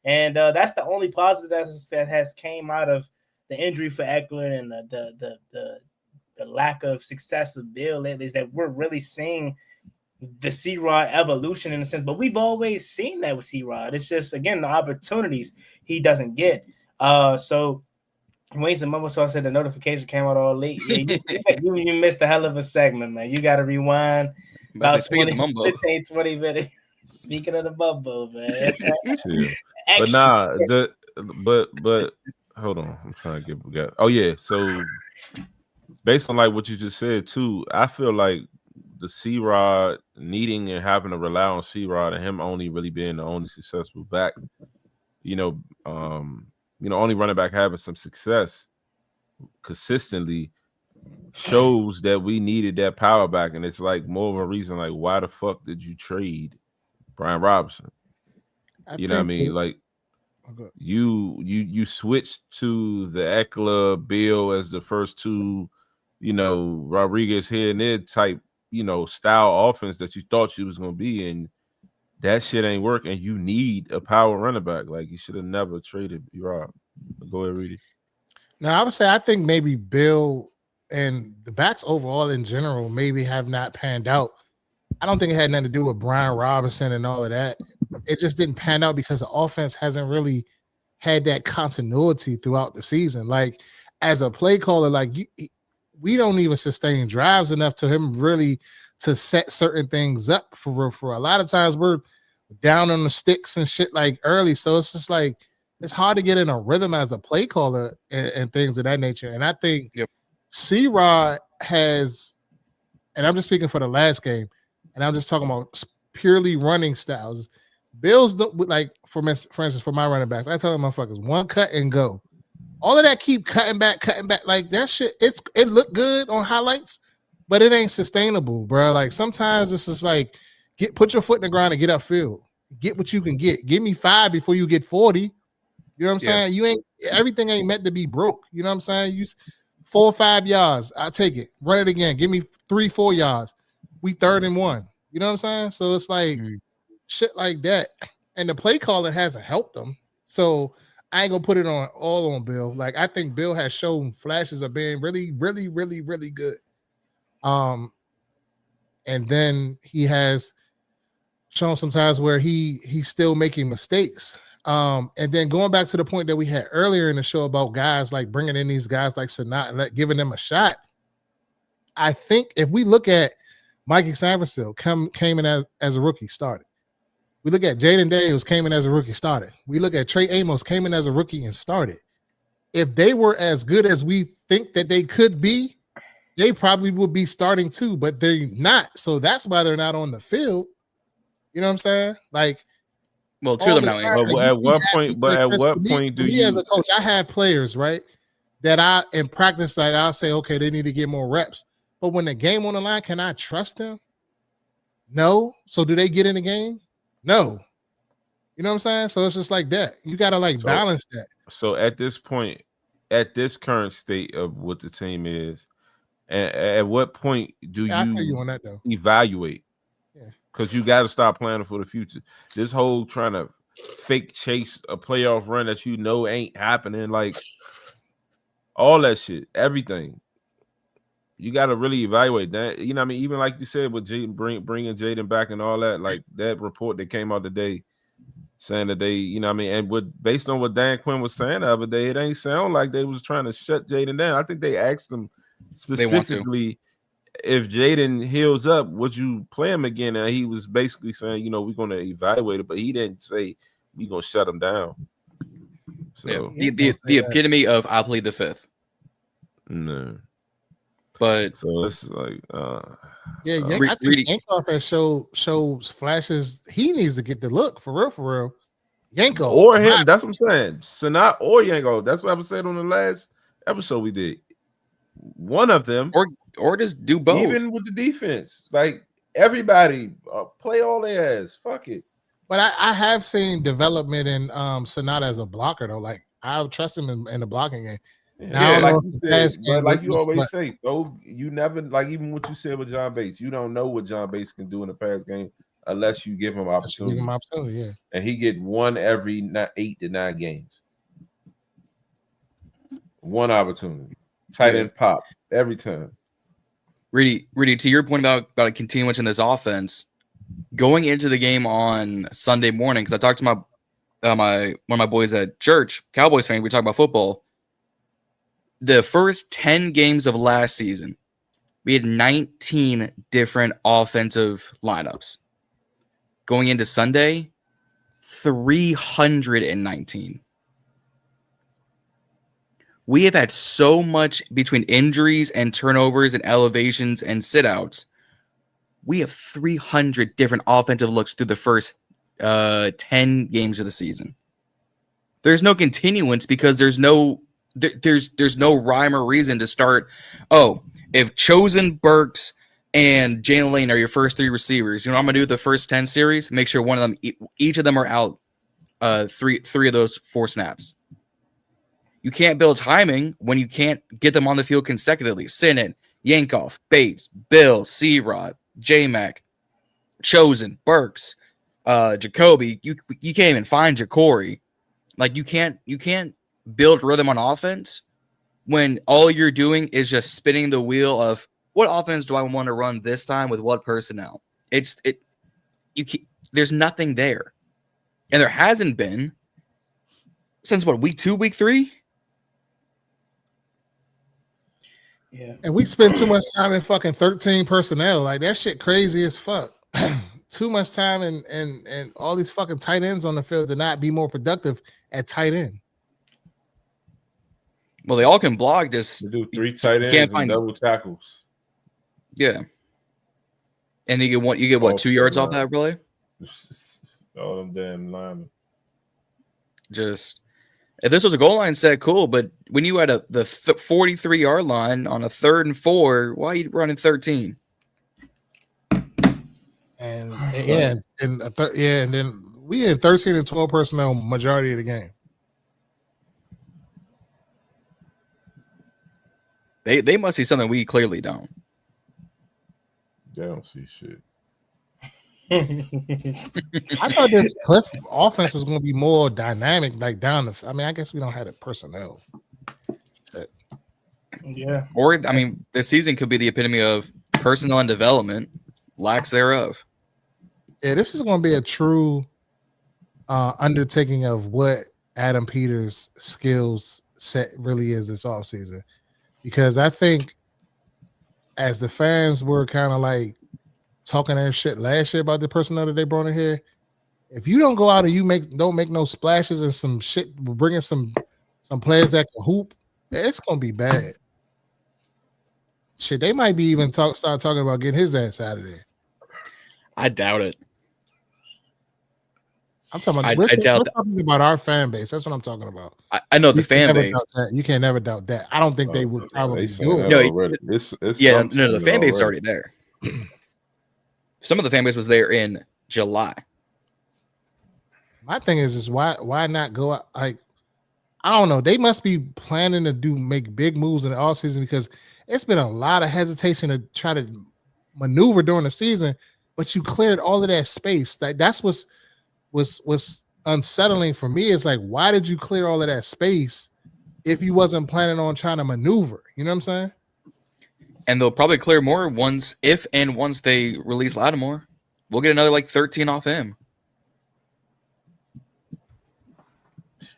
And that's the only positive that has came out of the injury for Eckler and the lack of success of Bill lately, is that we're really seeing the C-Rod evolution in a sense, but we've always seen that with C-Rod. It's just, again, the opportunities he doesn't get. So Wayne's and Mumble said the notification came out all late. Yeah, you missed a hell of a segment, man. You got to rewind about 15, 20 minutes. Speaking of the Mumbo, man. But hold on. I'm trying to get. Oh, yeah. So based on like what you just said too, I feel like the C-Rod needing and having to rely on C-Rod and him only really being the only successful back, only running back having some success consistently shows that we needed that power back. And it's like more of a reason, like, why the fuck did you trade Brian Robinson? You know what I mean? Like, you switched to the Eckler, Bill as the first two, Rodriguez here and there type, style offense that you thought you was going to be, and that shit ain't working. You need a power running back. Like, you should have never traded Rob. Go ahead, Reedy. Now, I would say I think maybe Bill and the backs overall in general maybe have not panned out. I don't think it had nothing to do with Brian Robinson and all of that. It just didn't pan out because the offense hasn't really had that continuity throughout the season. Like, as a play caller, like, we don't even sustain drives enough to him really to set certain things up for a lot of times we're down on the sticks and shit like early. So it's just like, it's hard to get in a rhythm as a play caller and things of that nature. And I think C-Rod has, and I'm just speaking for the last game, and I'm just talking about purely running styles. Bills, like, for instance, for my running backs, I tell them motherfuckers, one cut and go. All of that keep cutting back. Like, that shit, it looked good on highlights, but it ain't sustainable, bro. Like, sometimes it's just like, put your foot in the ground and get upfield. Get what you can get. Give me 5 before you get 40. You know what I'm saying? Everything ain't meant to be broke. You know what I'm saying? Use 4 or 5 yards. I'll take it. Run it again. Give me 3, 4 yards. We 3rd and 1. You know what I'm saying? So it's like shit like that. And the play caller hasn't helped them. So I ain't gonna put it all on Bill. Like, I think Bill has shown flashes of being really, really, really, really good. And then he has shown some times where he's still making mistakes. And then going back to the point that we had earlier in the show about guys like bringing in these guys like Sanat and giving them a shot. I think if we look at Mikey Sanderson came in as a rookie, started. We look at Jaden Daniels came in as a rookie, started. We look at Trey Amos came in as a rookie and started. If they were as good as we think that they could be, they probably would be starting too, but they're not. So that's why they're not on the field. You know what I'm saying? Like, well, two of them now. But at what point do you? As a coach, I have players right that I in practice like I'll say, okay, they need to get more reps. But when the game on the line, can I trust them? No. So do they get in the game? No. You know what I'm saying? So it's just like that. You got to balance that. So at this point, at this current state of what the team is, at what point do you on that, though. evaluate? Because you got to start planning for the future. This whole trying to fake chase a playoff run that you know ain't happening, like all that shit, everything. You got to really evaluate that. You know what I mean? Even like you said with Jaden, bringing Jaden back and all that, like that report that came out today saying that they, you know what I mean? And based on what Dan Quinn was saying the other day, it ain't sound like they was trying to shut Jaden down. I think they asked him specifically if Jaden heals up, would you play him again? And he was basically saying, you know, we're going to evaluate it, but he didn't say we're going to shut him down. So the epitome of I plead the fifth. No. But so it's like I think Yankoff has shows flashes. He needs to get the look for real. Yanko or him. That's what I'm saying. Sanat or Yanko. That's what I was saying on the last episode we did. One of them, or just do both. Even with the defense, like everybody play all their ass. Fuck it. But I have seen development in Sanat as a blocker though. Like I trust him in the blocking game. Yeah, like you always say, though, you never like even what you said with John Bates. You don't know what John Bates can do in the pass game unless you give him opportunity. Yeah. And he get one every 8 to 9 games. One opportunity, tight end pop every time. Rudy, to your point about a continuance in this offense, going into the game on Sunday morning, because I talked to my one of my boys at church, Cowboys fan. We talk about football. The first 10 games of last season, we had 19 different offensive lineups. Going into Sunday, 319. We have had so much between injuries and turnovers and elevations and sit-outs. We have 300 different offensive looks through the first 10 games of the season. There's no continuance because there's no rhyme or reason to start. Oh, if Chosen, Burks, and Jalen Lane are your first 3 receivers, you know what I'm gonna do with the first 10 series? Make sure one of them, each of them are out. Three of those 4 snaps. You can't build timing when you can't get them on the field consecutively. Sinnott, Yankoff, Bates, Bill, C-Rod, J-Mac, Chosen, Burks, Jacoby. You can't even find Ja'Cory. Like you can't build rhythm on offense when all you're doing is just spinning the wheel of what offense do I want to run this time with what personnel. There's nothing there, and there hasn't been since what, week 2, week 3. Yeah, and we spend too much time in fucking 13 personnel. Like that shit crazy as fuck. Too much time and all these fucking tight ends on the field to not be more productive at tight end. Well, they all can block. Just they do 3 tight ends and double tackles. Yeah, and you get what 2 yards off that, really? All them damn linemen. Just if this was a goal line set, cool. But when you had the 43-yard line on a 3rd and 4, why are you running 13? And then we had 13 and 12 personnel majority of the game. They must see something we clearly don't. They don't see shit. I thought this Cliff offense was going to be more dynamic, like down the. I mean, I guess we don't have the personnel. But, yeah. Or I mean, this season could be the epitome of personnel and development, lacks thereof. Yeah, this is going to be a true undertaking of what Adam Peters' skills set really is this offseason. Because I think as the fans were kind of like talking their shit last year about the personnel that they brought in here, If you don't go out and don't make no splashes and some shit, bringing some players that can hoop, it's gonna be bad. Shit, they might be even start talking about getting his ass out of there. I doubt it. I'm talking about. I We're doubt that. talking about our fan base. That's what I'm talking about. I know the fan base. You can't never doubt that. I don't think they would probably do it. No, the fan base is already there. Some of the fan base was there in July. My thing is why not go out? Like, I don't know. They must be planning to make big moves in the offseason because it's been a lot of hesitation to try to maneuver during the season, but you cleared all of that space. That's what's unsettling for me. Is like, why did you clear all of that space if you wasn't planning on trying to maneuver? You know what I'm saying? And they'll probably clear more once they release Lattimore. We'll get another 13 off him.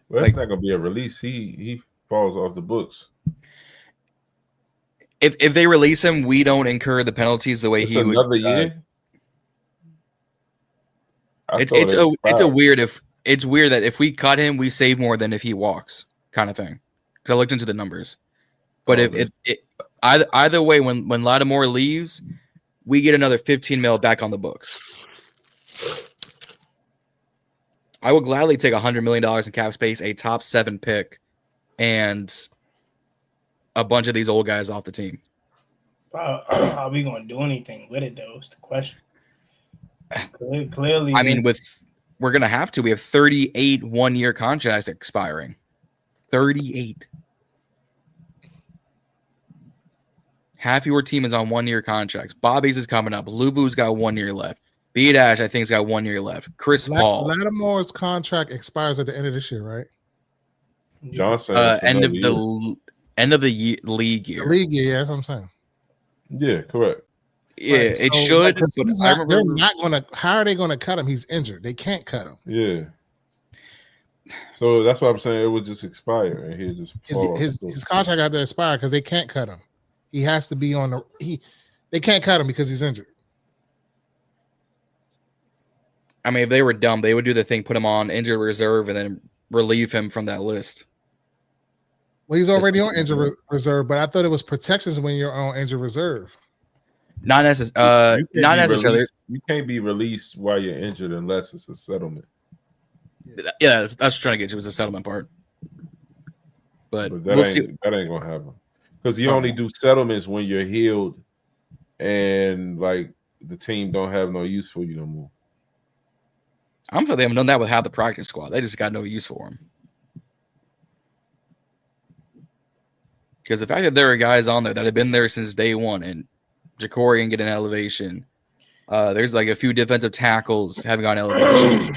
Well, that's not gonna be a release. He falls off the books. If they release him, we don't incur the penalties the way he would. Another year. It's weird that if we cut him, we save more than if he walks, kind of thing. Because I looked into the numbers. But either way, when Lattimore leaves, we get another 15 mil back on the books. I would gladly take $100 million in cap space, a top 7 pick, and a bunch of these old guys off the team. Are we going to do anything with it, though? Is the question. Clearly. I mean, we're going to have to. We have 38 one-year contracts expiring. 38. Half your team is on 1-year contracts. Bobby's is coming up. Luvu's got 1 year left. B-Dash, I think, has got 1 year left. Chris Paul. Lattimore's contract expires at the end of this year, right? Johnson. End of the league year. The league year, that's what I'm saying. Yeah, correct. Yeah, right, it should. They're not going to. How are they going to cut him? He's injured. They can't cut him. Yeah. So that's what I'm saying. It would just expire, and he just his contract got to expire because they can't cut him. He has to be on the. They can't cut him because he's injured. I mean, if they were dumb, they would do the thing, put him on injured reserve, and then relieve him from that list. Well, he's already on injured reserve, but I thought it was protections when you're on injured reserve. Not necessarily. You can't be released while you're injured unless it's a settlement. Yeah, that's trying to get you. It was a settlement part. But that ain't gonna happen because you only do settlements when you're healed and the team don't have no use for you no more. I'm sure they haven't done that with half the practice squad. They just got no use for him. Because the fact that there are guys on there that have been there since day one, and Ja'Cory can get an elevation. There's a few defensive tackles haven't gotten elevation.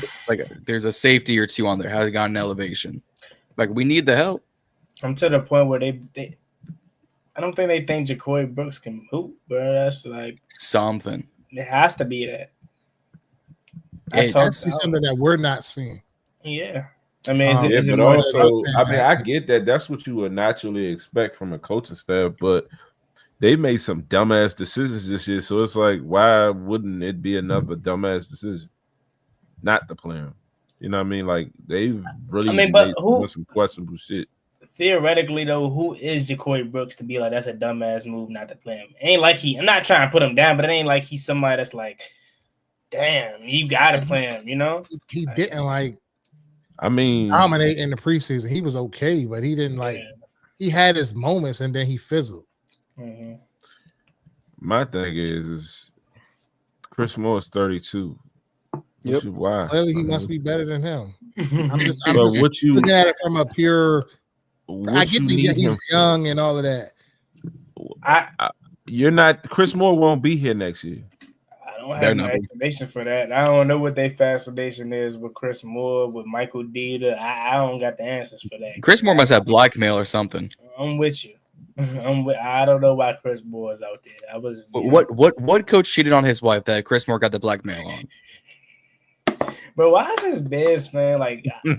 There's a safety or two on there haven't gotten elevation. We need the help. I'm to the point where they I don't think they think Ja'Cory Brooks can hoop, bro. That's something. It has to be that. That's something that we're not seeing. Yeah. I mean, I get that. That's what you would naturally expect from a coaching staff, but they made some dumbass decisions this year. So it's why wouldn't it be another dumbass decision not to play him? You know what I mean? They've really made some questionable shit. Theoretically, though, who is Ja'Cory Brooks to be that's a dumbass move not to play him? Ain't I'm not trying to put him down, but it ain't like he's somebody that's damn, you gotta play him, you know? He didn't dominate in the preseason. He was okay, but he didn't he had his moments and then he fizzled. Mm-hmm. My thing is Chris Moore is 32. Yep. Why? Clearly he must be better than him. I'm just looking at it from a pure I get he's young and all of that. You're not Chris Moore won't be here next year. I don't have no explanation for that. I don't know what their fascination is with Chris Moore, with Michael Dieter. I don't got the answers for that. Chris Moore must have blackmail or something. I'm with you. I don't know why Chris Moore is out there. What coach cheated on his wife that Chris Moore got the blackmail on? Bro, why is this Biz, man?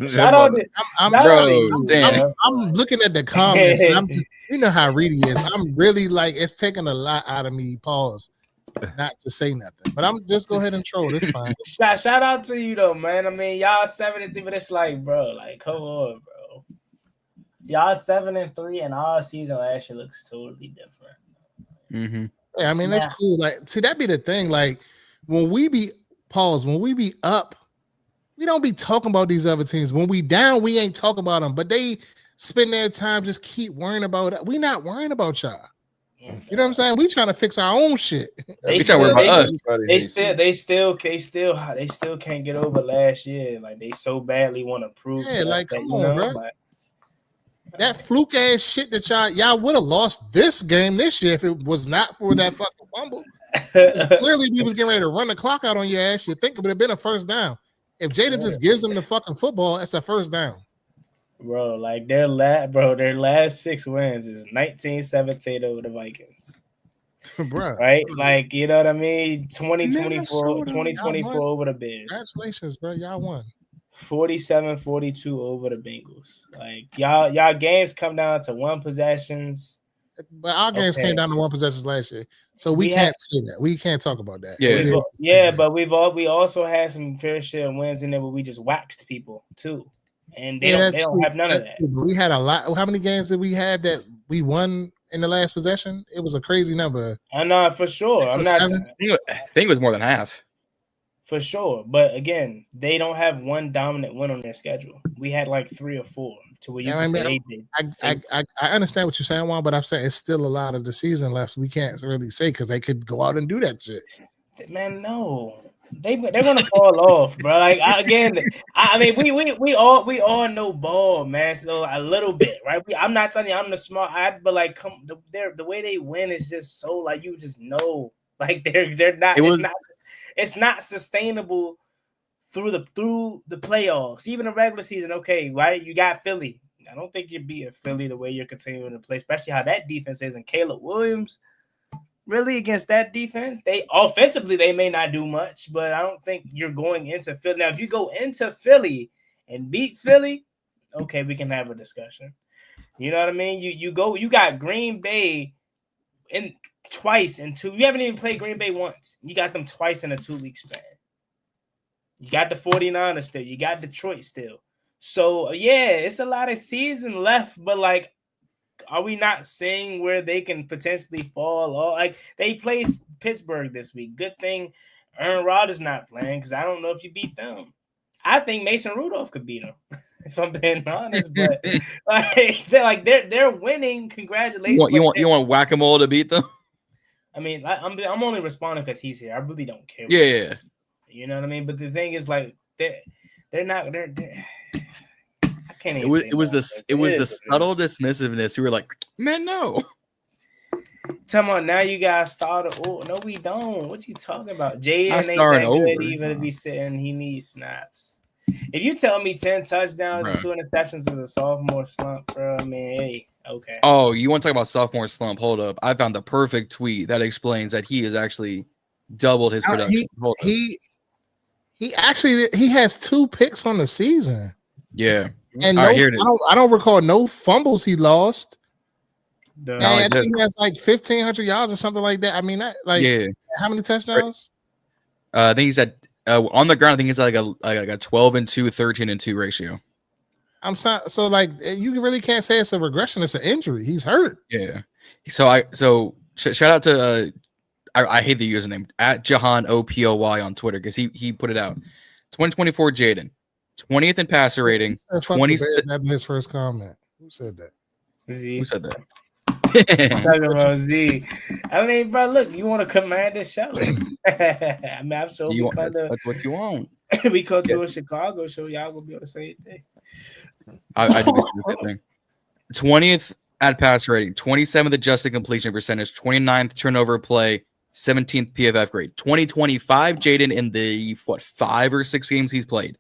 Shout out to I'm looking at the comments and I'm just, you know how Reedy is. I'm really it's taking a lot out of me. Pause. not to say nothing. But I'm just go ahead and troll. It's fine. Shout out to you though, man. I mean, y'all 7-3, but it's like, bro, like, come on, bro. Y'all 7-3, and our season last year looks totally different. Mm-hmm. Yeah, I mean that's cool. Like, see, that be the thing. Like, when we be up, we don't be talking about these other teams. When we down, we ain't talking about them. But they spend their time just keep worrying about it. We not worrying about y'all. You know what I'm saying? We trying to fix our own shit. They still can't get over last year. Like, they so badly want to prove. Yeah, like, that, come on, bro. Like, that fluke ass shit that y'all would have lost this game this year if it was not for that fucking fumble. Clearly, we was getting ready to run the clock out on your ass. You think it would have been a first down. If Jada just gives them the fucking football, it's a first down. Bro, like their last 6 wins is 19-17 over the Vikings. Bro. Right? Like, you know what I mean? 2024 over the Bears. Congratulations, bro. Y'all won. 47-42 over the Bengals. Like, y'all games come down to one possessions. But our games came down to one possessions last year. So we can't say that. We can't talk about that. Yeah, but we also had some fair share of wins in there where we just waxed people too. And they don't have none of that. We had a lot. How many games did we have that we won in the last possession? It was a crazy number. I know for sure. I think it was more than half. For sure. But again, they don't have one dominant win on their schedule. We had like 3 or 4 to where you can say I understand what you're saying, Juan, but I'm saying it's still a lot of the season left. We can't really say because they could go out and do that shit. Man, no. They're gonna fall off, bro. Like, I mean, we all know ball, man. So a little bit, right? I'm not telling you I'm the smart, but like, the way they win is just so, like, you just know, like, they're not. It's not sustainable through the playoffs, even the regular season. Okay, right? You got Philly. I don't think you'd beat Philly the way you're continuing to play, especially how that defense is. And Caleb Williams, really, against that defense, they offensively they may not do much, but I don't think you're going into Philly. Now, if you go into Philly and beat Philly, okay, we can have a discussion. You know what I mean? You got Green Bay twice in 2. You haven't even played Green Bay once. You got them twice in a 2-week span. You got the 49ers still. You got Detroit still. So, yeah, it's a lot of season left, but, like, are we not seeing where they can potentially fall off? Like, they play Pittsburgh this week. Good thing Aaron Rodgers not playing, because I don't know if you beat them. I think Mason Rudolph could beat them, if I'm being honest. But they're winning. Congratulations. You want Whack-A-Mole to beat them? I mean, I'm only responding because he's here. I really don't care. Yeah. You know what I mean? But the thing is, like, they're not. I can't even. It was the subtle dismissiveness. You were like, man, no. Tell me now you got started. Oh no, we don't. What you talking about? Jaden ain't that good even to be sitting. He needs snaps. If you tell me 10 touchdowns and 2 interceptions is a sophomore slump, bro, I mean, hey, okay. Oh, you want to talk about sophomore slump? Hold up. I found the perfect tweet that explains that he has actually doubled his production. He has 2 picks on the season. Yeah. And I don't recall no fumbles he lost. And I think he has like 1,500 yards or something like that. I mean, how many touchdowns? I think he's at on the ground. I think it's like a 12-2, 13-2 ratio. So like you really can't say it's a regression. It's an injury. He's hurt. Yeah. So shout out to I hate the username at Jahan OPOY on Twitter because he put it out. 2024 Jaden, 20th in passer rating. 20th. His first comment. Who said that? Z. Who said that? Talking about Z. I mean, bro, look, you want to command this show? I mean, I'm sure that's what you want. We come to a Chicago show, y'all gonna be able to say it. I do the same thing. 20th at pass rating, 27th adjusted completion percentage, 29th turnover play, 17th PFF grade. 2025 Jaden in the 5 or 6 games he's played,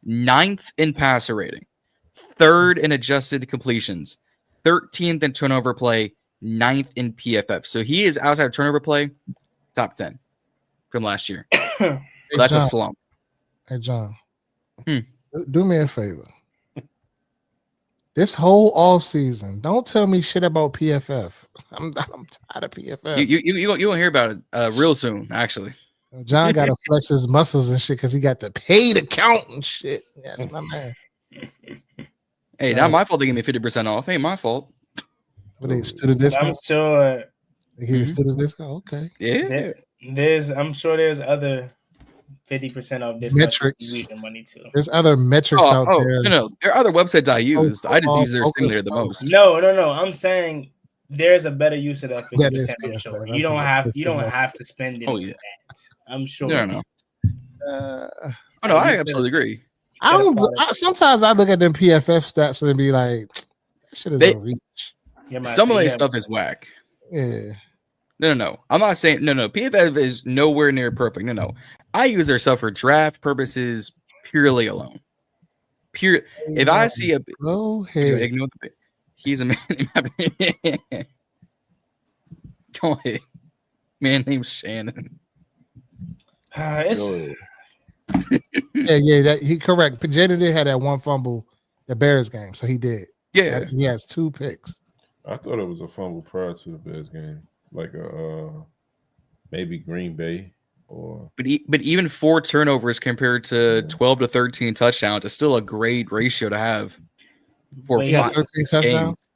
9th in passer rating, 3rd in adjusted completions, 13th in turnover play, 9th in PFF. So he is outside of turnover play, top 10 from last year. Hey, that's John, a slump. Hey, John, do me a favor. This whole off season, don't tell me shit about PFF. I'm tired of PFF. You won't hear about it real soon, actually. John got to flex his muscles and shit because he got the paid account and shit. That's my man. Hey, not my fault. They gave me 50% off. Ain't my fault. But they student discount. I'm sure. They give you student discount. Okay. Yeah. I'm sure there's other 50% off this metrics. Money too. There's other metrics out there. No, there are other websites I use. I just use their simulator the most. No. I'm saying there's a better use of that 50%. I'm sure. You don't have to spend it on that. I'm sure. No. I absolutely agree. Sometimes I look at them PFF stats and be like, that shit is a reach. Some of that stuff is whack. Yeah. No. I'm not saying no. PFF is nowhere near perfect. No. I use their stuff for draft purposes purely alone. If I see go ahead. Ignore he's a man named Go ahead. Man named Shannon. Yeah, he correct. Jaden did have that one fumble, the Bears game, so he did. Yeah, he has 2 picks. I thought it was a fumble prior to the Bears game, like maybe Green Bay or. But even 4 turnovers compared to 12 to 13 touchdowns is still a great ratio to have for 13 touchdowns.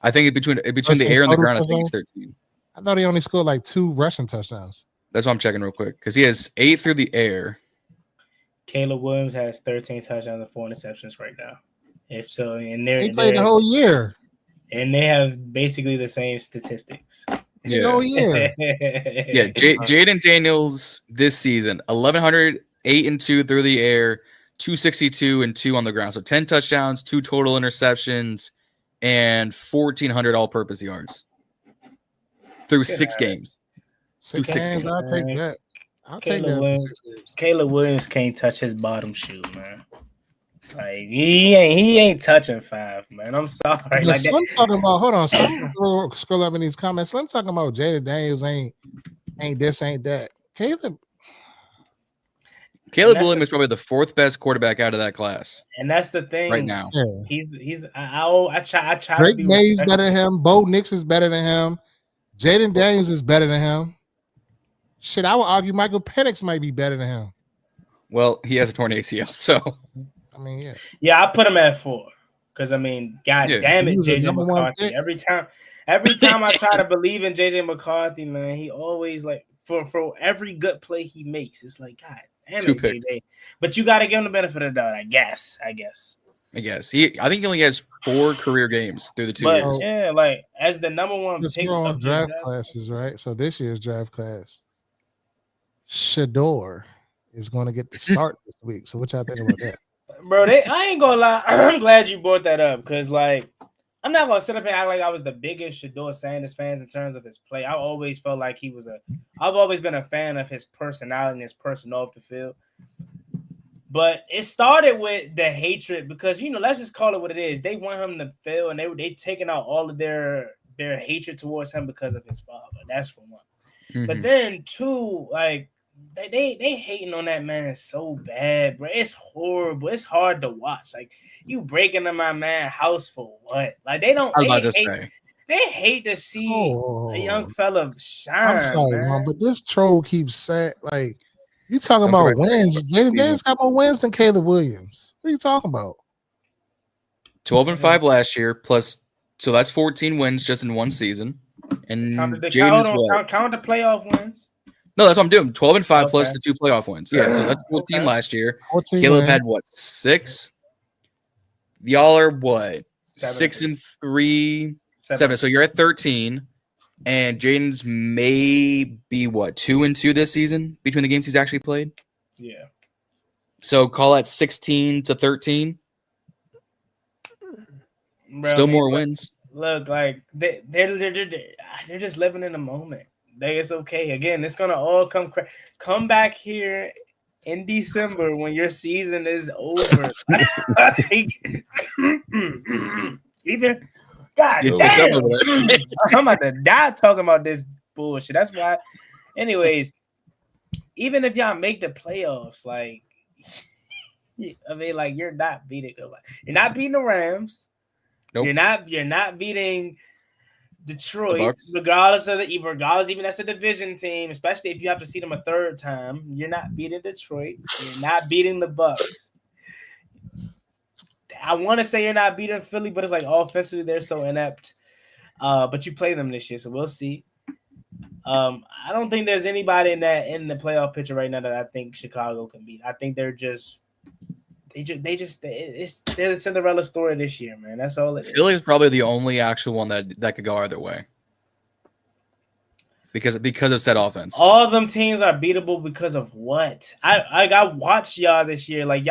I think between the air and the ground, I think it's 13. I thought he only scored like 2 rushing touchdowns. That's what I'm checking real quick because he has 8 through the air. Caleb Williams has 13 touchdowns and 4 interceptions right now. If so, and he played the whole year, and they have basically the same statistics. Yeah, the whole year. Yeah, Jaden Daniels this season 1,108-2 through the air, 262-2 on the ground. So 10 touchdowns, 2 total interceptions, and 1,400 all-purpose yards through 6 games. 6 games. I'll take that. Take that. Caleb Williams can't touch his bottom shoe, man. Like he ain't touching 5, man. I'm sorry. Yeah, Slim talking about. Hold on, scroll up in these comments. Slim talking about Jaden Daniels ain't this, ain't that. Caleb Williams is probably the 4th best quarterback out of that class, and that's the thing right now. Yeah. He's. I try. Drake May's better than him. Bo Nix is better than him. Jaden Daniels is better than him. Shit, I would argue Michael Penix might be better than him. Well, he has a torn ACL, so. I mean, yeah, I put him at 4 because God damn it, JJ McCarthy. Every time I try to believe in JJ McCarthy, man, he always like for every good play he makes, it's like God damn it, JJ. But you got to give him the benefit of the doubt, I guess. I think he only has 4 career games through the 2 years. Yeah, like as the number 1 pick on draft classes, right? So this year's draft class, Shador is going to get the start this week. So what y'all think about that? Bro, I ain't gonna lie. I'm glad you brought that up because, like, I'm not gonna sit up here and act like I was the biggest Shador Sanders fan in terms of his play. I always felt like I've always been a fan of his personality and his person off the field. But it started with the hatred because let's just call it what it is. They want him to fail, and they taking out all of their hatred towards him because of his father. That's for one. Mm-hmm. But then 2, like. They hating on that man so bad, bro. It's horrible. It's hard to watch. Like you breaking into my man's house for what? Like they hate to see a young fella shine. I'm sorry, man, but this troll keeps saying like you talking about wins. Jaden Daniels got more wins than Caleb Williams. What are you talking about? 12-5 last year, plus so that's 14 wins just in one season. And count the playoff wins. No, that's what I'm doing. 12-5 plus the 2 playoff wins. Yeah, so that's 14 last year. 14 Caleb had 6? Y'all are what? 6-3, 7. So you're at 13, and Jaden's may be what 2-2 this season between the games he's actually played. Yeah. So call that 16 to 13. Bro, still more wins. Look, like they're just living in the moment. It's okay. Again, it's gonna all come back here in December when your season is over. Even God damn, I'm about to die talking about this bullshit. That's why. Anyways, even if y'all make the playoffs, like I mean, like you're not beating nobody. You're not beating the Rams. Nope. You're not beating Detroit, Bucks. regardless even that's a division team, especially if you have to see them a third time. You're not beating Detroit. You're not beating the Bucks. I want to say you're not beating Philly, but it's like offensively they're so inept. But you play them this year, so we'll see. I don't think there's anybody in the playoff picture right now that I think Chicago can beat. I think they're the Cinderella story this year, man. That's all it is. Philly is probably the only actual one that could go either way. Because of said offense. All of them teams are beatable because of what? I watched y'all this year. Like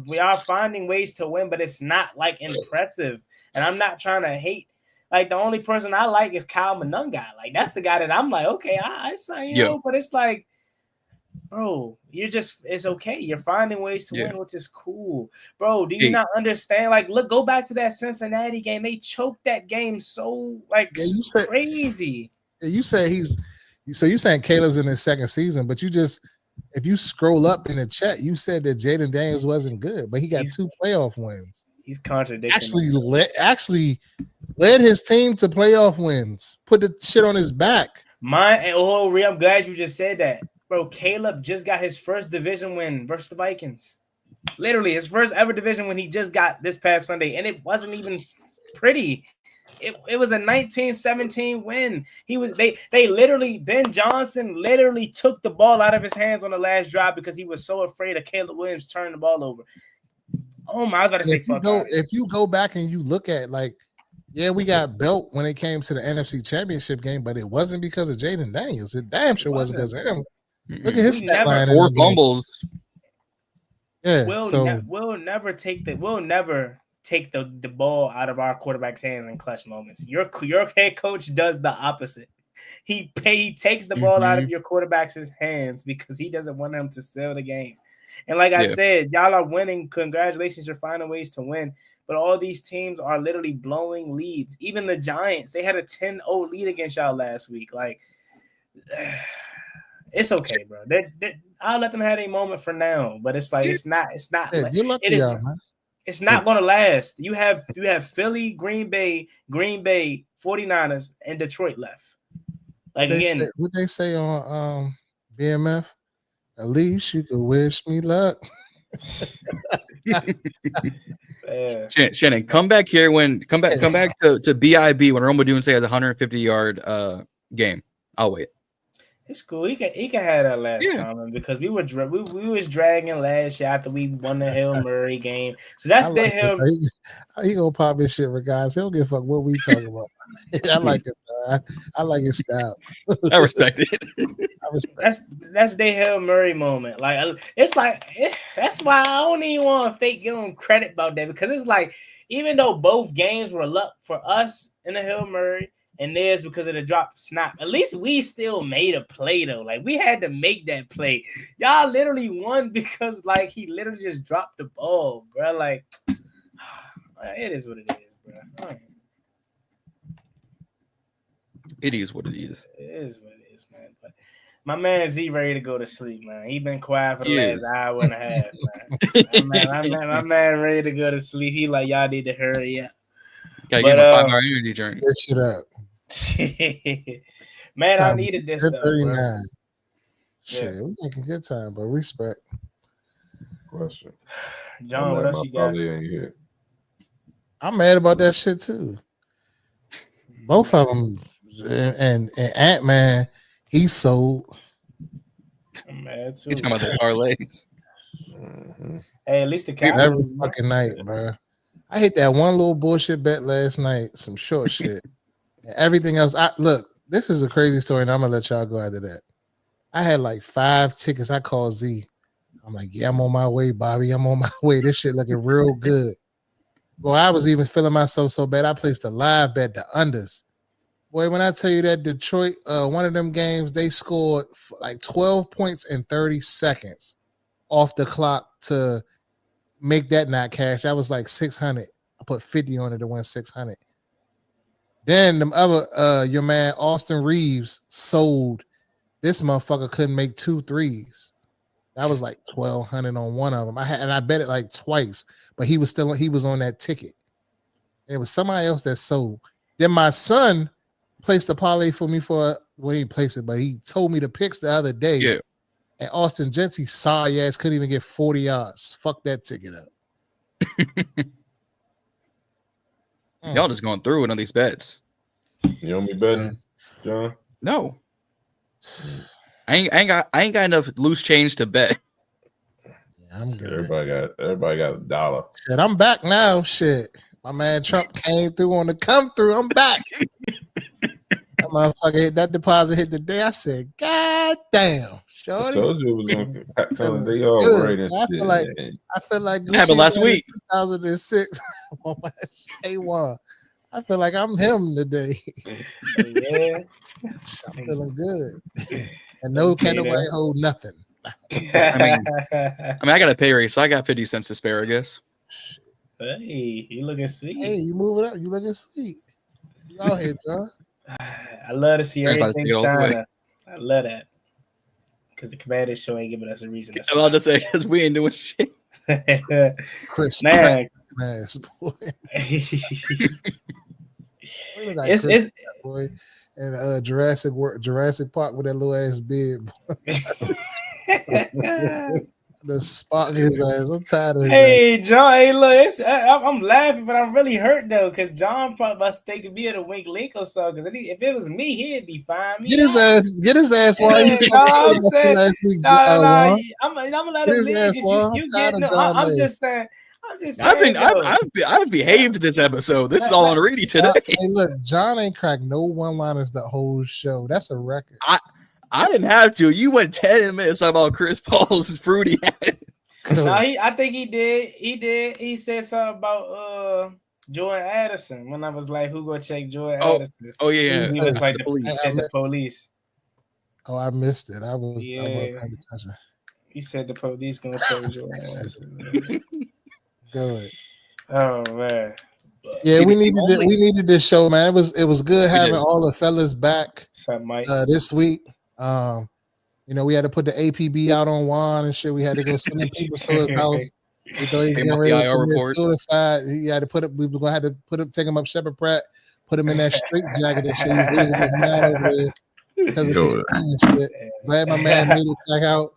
we are finding ways to win, but it's not like impressive. And I'm not trying to hate. Like the only person I like is Kyle Monunga. Like that's the guy that I'm like, okay, I say, know, but it's like, bro, it's okay. You're finding ways to win, which is cool. Bro, do you not understand? Like, go back to that Cincinnati game. They choked that game so crazy. You say you're saying Caleb's in his second season, but if you scroll up in the chat, you said that Jaden Daniels wasn't good, but he got 2 playoff wins. He's contradicting. Actually led his team to playoff wins. Put the shit on his back. I'm glad you just said that. Bro, Caleb just got his first division win versus the Vikings. Literally, his first ever division win he just got this past Sunday, and it wasn't even pretty. It was a 19-17 win. They literally, Ben Johnson literally took the ball out of his hands on the last drive because he was so afraid of Caleb Williams turning the ball over. Oh my, I was about to say if you go back and you look at we got belt when it came to the NFC Championship game, but it wasn't because of Jaden Daniels. It damn sure wasn't because of him. Look at his stat line. 4 fumbles. Yeah. We'll never take the ball out of our quarterback's hands in clutch moments. Your head coach does the opposite. He takes the ball out of your quarterback's hands because he doesn't want him to sell the game. And like I said, y'all are winning. Congratulations, you're finding ways to win. But all these teams are literally blowing leads. Even the Giants, they had a 10-0 lead against y'all last week. Like, it's okay, bro. I'll let them have a moment for now. But it's like it's not. You're lucky, man. It's not going to last. You have Philly, Green Bay, 49ers, and Detroit left. Like what they say on BMF? At least you could wish me luck. Shannon, come back here come back to BIB when Roma Dune say has a 150-yard game. I'll wait. It's cool. He can have that last comment because we was dragging last year after we won the Hail Murray game. So that's him. He gonna pop his shit regardless. He don't give a fuck what we talking about. I like it. I like his style. I respect it. That's their Hail Murray moment. Like that's why I don't even want to give him credit about that because it's like even though both games were luck for us in the Hail Murray. And theirs because of the drop snap. At least we still made a play though. Like we had to make that play. Y'all literally won because like he literally just dropped the ball, bro. Like it is what it is, bro. Right. It is what it is. It is what it is, man. But my man Z ready to go to sleep, man. He been quiet for the last hour and a half, man. my man ready to go to sleep. He like y'all need to hurry up. Gotta give him a 5-hour energy drink. Get shit up. Man, I needed this stuff. 39. Shit, we making good time, but respect. Question. John, what else you got? I'm mad about that shit too. Both of them and Ant-Man, he sold. I'm mad too. You talking about the parlays? Hey, at least the Cowboys every fucking night, bro. I hit that one little bullshit bet last night, some short shit. Everything else, look, this is a crazy story, and I'm gonna let y'all go after that. I had like 5 tickets. I called Z. I'm like, yeah, I'm on my way, Bobby. I'm on my way. This shit looking real good. Boy, I was even feeling myself so bad. I placed a live bet, the unders. Boy, when I tell you that Detroit, one of them games, they scored like 12 points in 30 seconds off the clock to make that not cash. That was like 600. I put 50 on it to win 600. Then the other, your man Austin Reeves sold. This motherfucker couldn't make 2 threes. That was like 1,200 on one of them. I bet it like twice, but he was on that ticket. It was somebody else that sold. Then my son placed a parlay for me for he didn't place it, but he told me the picks the other day. Yeah. And Austin Jency sorry ass couldn't even get 40 yards. Fuck that ticket up. Y'all just going through it on these bets. You want me betting, John? No. I ain't got enough loose change to bet. Yeah, I'm good. Everybody got $1. Shit, I'm back now. Shit. My man Trump came through on the come through. I'm back. That motherfucker that deposit hit the day. I said, God damn. Shorty. I told you it was going to come. They all right. I feel like it happened last week. 2006. A1. I feel like I'm him today. Yeah. I'm feeling good. And no, can't nobody hold nothing. I mean, I got a pay raise, so I got 50 cents to spare, I guess. Hey, you looking sweet. Hey, you move it up. You looking sweet. You out here, John. I love to see everything China. I love that. Because the Commander show ain't giving us a reason. I'm about to say, because we ain't doing shit. Chris, man. Boy. It's boy. And Jurassic Park with that little ass beard. The spot his ass. I'm tired of his ass. John, hey, look, I'm laughing, but I'm really hurt though, because John probably must think me at a wink link or so. Because if it was me, he'd be fine. Get his ass while you talking shit last week. I'm gonna let him leave. I'm just saying. I've behaved this episode. This is all on Reedy today. Hey, look, John ain't cracked no one-liners the whole show. That's a record. I didn't have to. You went 10 minutes about Chris Paul's fruity ass. No, I think he did. He said something about Jordan Addison when I was like, "Who gonna check Jordan Addison?" Oh yeah, he was like the police. Oh, I missed it. I wasn't paying attention. He said the police gonna check Jordan Addison. Good. Oh man. Yeah, we needed this show, man. It was good having all the fellas back this week. We had to put the APB out on Juan and shit. We had to go send them people to his house. We thought he was getting ready to commit suicide. He had to put up. We were gonna have to take him up Shepherd Pratt, put him in that straight jacket and shit. He's losing his mind over there because of his pain and shit. Glad my man made it back out.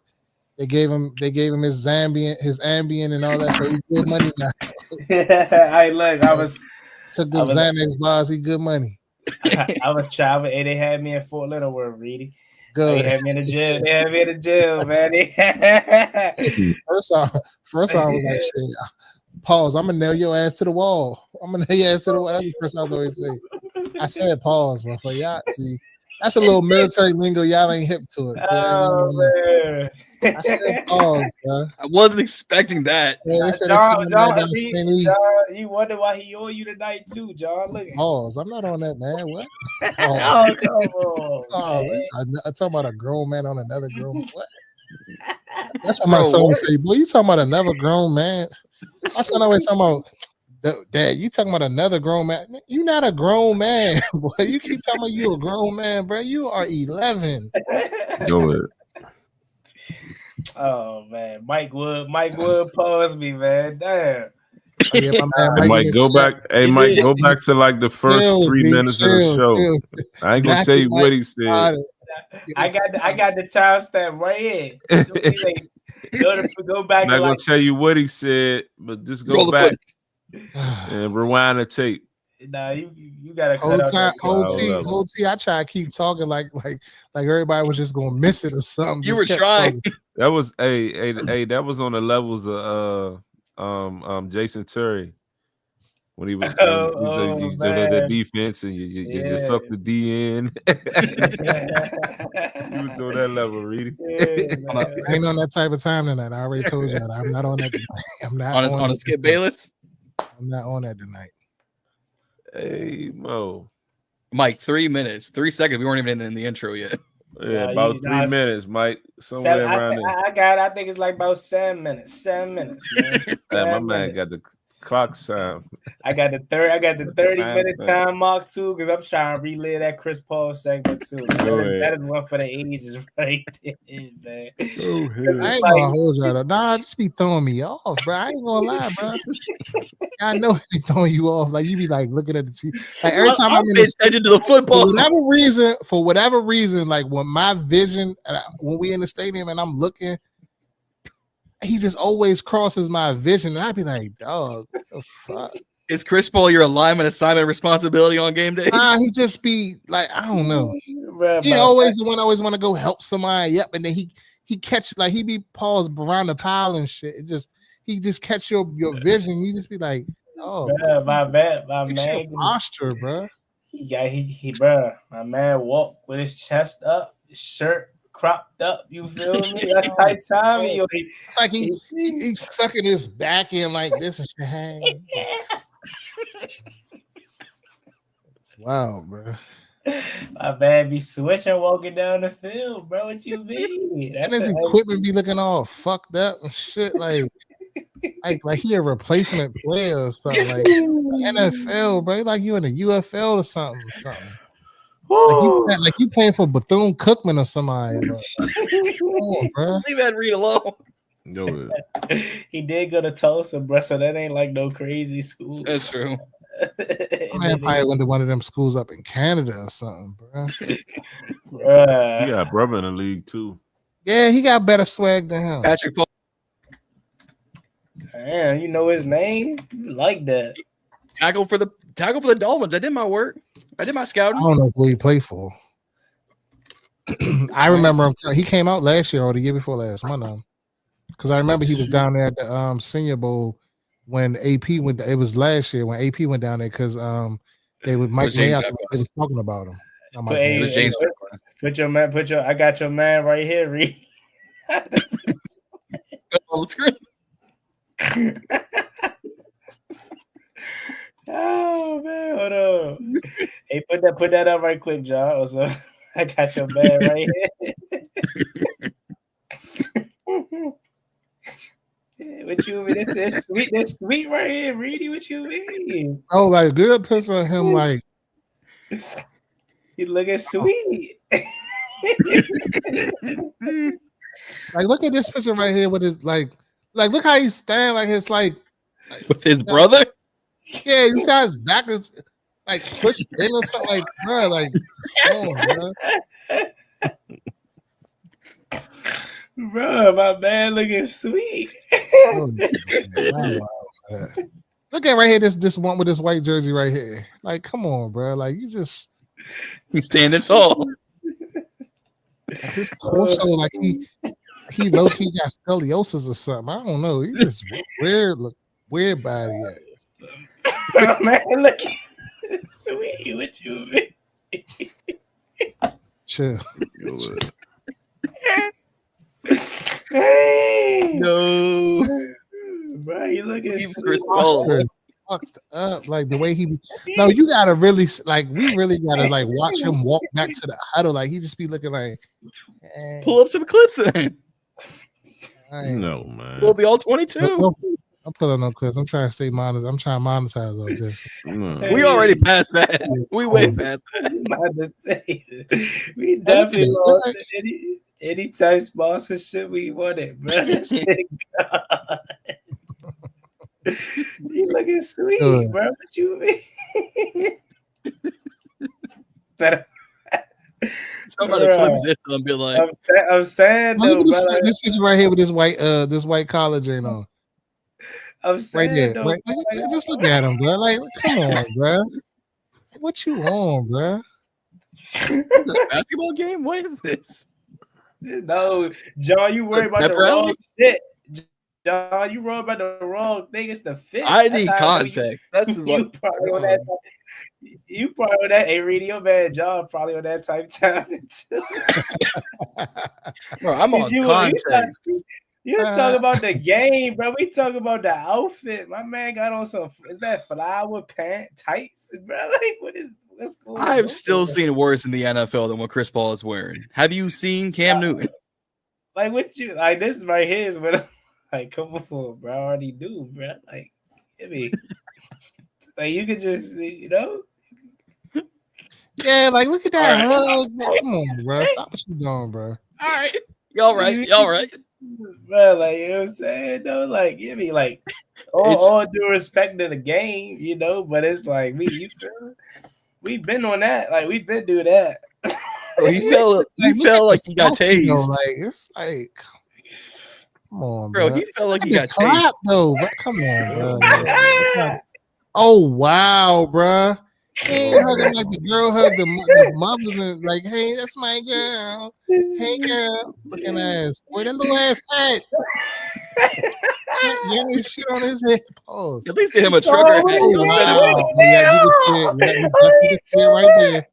They gave him his Ambien and all that, so he's good money now. Hey, look, took them Xanax bars. He good money. I was traveling, and they had me in Fort Leavenworth, Reedy. Good. They had me in the jail. They had me in the jail, man. First I was like, shit. Pause. I'm gonna nail your ass to the wall. I'm gonna nail your ass to the wall. That's the first I was always say. I said pause, motherfucker. Y'all see. That's a little military lingo. Y'all ain't hip to it. So, man. I said pause, bro. I wasn't expecting that. Yeah, they said John, you wonder why he owe you tonight too, John. Look. Pause. I'm not on that, man. What? Oh, come on. I'm talking about a grown man on another grown. What? That's what my son would say. Boy, you talking about another grown man? My son always talking about. Dad, you talking about another grown man? You not a grown man, boy. You keep talking about you a grown man, bro. You are 11. Go ahead. Oh man, Mike Wood paused me, man. Damn. Oh, yeah, man, Mike, go back. Hey, Mike, go back to like the first 3 minutes of the show. I ain't gonna tell you what he said. I got the timestamp right here. Go back. I'm not gonna tell you what he said, but just go back. And rewind the tape. Nah, you gotta cut out whole T. I try to keep talking like everybody was just gonna miss it or something. You were trying. That was that was on the levels of Jason Terry when he was the defense and you just suck the D in. You was on that level, Reedy. I ain't on that type of time tonight. I already told you that. I'm not on that tonight. I'm not on a Skip Bayless. I'm not on that tonight. Hey, Mo. Mike, 3 minutes. 3 seconds. We weren't even in the intro yet. Yeah, about 3 minutes, Mike. Somewhere around there. I think it's like about 7 minutes. 7 minutes, man. My man got the Clock sound. I got the 30-minute time mark too, because I'm trying to relive that Chris Paul segment too. That is one for the ages right there, man. I ain't gonna hold y'all though. Nah, just be throwing me off, bro. I ain't gonna lie, bro. I know it be throwing you off. Like you be like looking at the TV. Like every time I'm in the to the football. For whatever reason, like when my vision, when we in the stadium and I'm looking, he just always crosses my vision, and I'd be like, "Dog, what the fuck?" Is Chris Paul your alignment, assignment, responsibility on game day? He just be like, I don't know. He always the one always want to go help somebody. Yep, and then he catch like he be Paul's around the pile and shit. He just catch your vision. You just be like, oh, bro, my man, posture, bro. Bro, my man walked with his chest up, his shirt cropped up. You feel me? That's tight time. It's like he's sucking his back in like this and shit. Wow, bro. My man be switching, walking down the field, bro. What you mean? And his equipment be looking all fucked up and shit. Like he a replacement player or something. Like NFL, bro. Like you in the UFL or something. Like you playing for Bethune-Cookman or somebody. Bro. Come on, bro. Leave that read alone. No, he did go to Tulsa, bro. So that ain't like no crazy school. That's true. Man probably went to one of them schools up in Canada or something, bro. He got a brother in the league too. Yeah, he got better swag than him. Patrick Paul. Damn, you know his name? You like that? Tackle for the Dolphins. I did my work. I did my scouting. I don't know who he played for. I remember him. He came out last year or the year before last. Because I remember he was down there at the Senior Bowl when AP went. It was last year when AP went down there because they would Mike Mayock. They was talking about him. It was James. I got your man right here, Reed. Old screen. Oh man, hold on. Hey, put that up right quick, John. Also, I got your man right here. What you mean? That's sweet right here, Reedy. What you mean? Oh, like good picture of him, like he looking sweet. Like look at this picture right here with his like look how he's standing like it's like with his brother. Yeah, you guys back is like pushed in or something like bro, like oh bro. Bro, my man looking sweet. Oh, look at right here, this one with this white jersey right here. Like, come on, bro. Like you just he's standing tall. His torso, like he low key got scoliosis or something. I don't know. He just weird body. Man, look sweet. What you mean? Chill. Hey, no, bro, you looking fucked up. Like the way he. No, you gotta really like. We really gotta like watch him walk back to the huddle. Like he just be looking like. Pull up some clips in. No man. We'll be all 22. I'm pulling no clips. I'm trying to stay monetized. I'm trying to monetize all this. We already passed that. We way past that. I'm about to say, we definitely lost any type sponsorship we wanted, bro. God. You looking sweet, bro. What you mean? Better. Somebody clip this and be like, I'm saying though, this picture right here with this white collar in on. I'm saying right there. though, Right, just look at him, bro. Like, come on, bro. What you on, bro? Is it a basketball game? What is this? No, John, you worry about the wrong shit. John, you worry about the wrong thing. It's the fit. I need context. That's what probably on that. You probably on that. Hey, radio man, John probably on that type time too. Bro, I'm on context. You talk about the game, bro. We talk about the outfit. My man got on some. Is that flower pant tights, bro? Like, what's going on? I've still seen worse in the NFL than what Chris Paul is wearing. Have you seen Cam Newton? Like, what you like? This right here is what. Like, come on, bro. I already do, bro. Like, I mean, like you could just, Yeah, like look at that hug. Come on, bro. Stop what you doing, bro. All right. Y'all right. Y'all right. Bro, like you know what I'm saying though, like you mean like all due respect to the game, but it's like you feel we've been on that, like we've been doing that. Bro, he felt like he got tased. Like it's like, come on, bro. He felt like he got tased though. But come on, bro. Oh wow, bro. He ain't hugging like the girl hugged the mothers and like, hey, that's my girl. Hey, girl. Looking ass. Boy, that little ass hat. Getting shit on his head. Pause. At least get him a trucker hat. Oh, wow. Yeah, you can see it right there.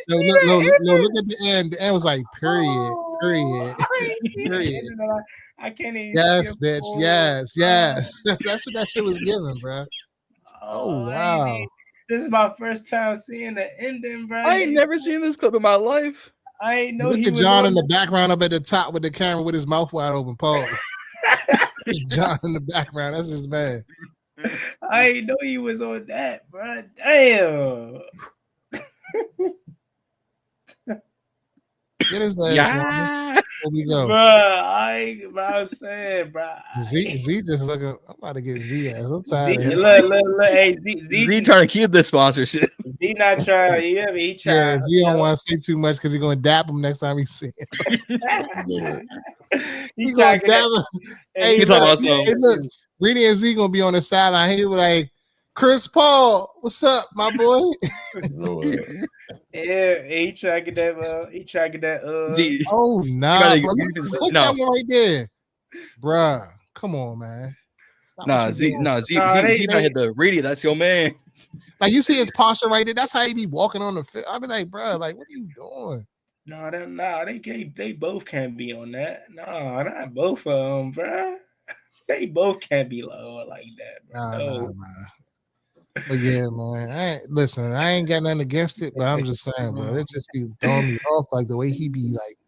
No, look at the end. The end was like, period. I can't even. Yes, bitch. Yes. That's what that shit was giving, bro. Oh, wow. This is my first time seeing the ending, bro. I ain't never seen this clip in my life. I ain't know. Look at John in the background up at the top with the camera with his mouth wide open. Pause. John in the background. That's his man. I ain't know he was on that, bro. Damn. Get his ass. Yeah. Where we go, bro? I was saying, bro. Z just looking. I'm about to get Z ass. I'm tired. Look, hey, Z trying to keep this sponsorship. Z not trying. He trying. Yeah, Z don't want to say too much because he's gonna dap him next time he see him. He gonna dap him. Hey, look, Reedy and Z gonna be on the sideline. He was like, Chris Paul, what's up, my boy? Yeah, he trying to get that. He trying to get that. Z. Oh nah, look that one right there, bruh. Come on, man. Z might hit the Reedy. That's your man. Like you see his posture right there. That's how he be walking on the field. I be like, bruh, like what are you doing? No, they both can't be on that. No, not both of them, bruh. They both can't be low like that, bro. Nah. But yeah, man. I ain't got nothing against it, but I'm just saying, bro, it just be throwing me off like the way he be like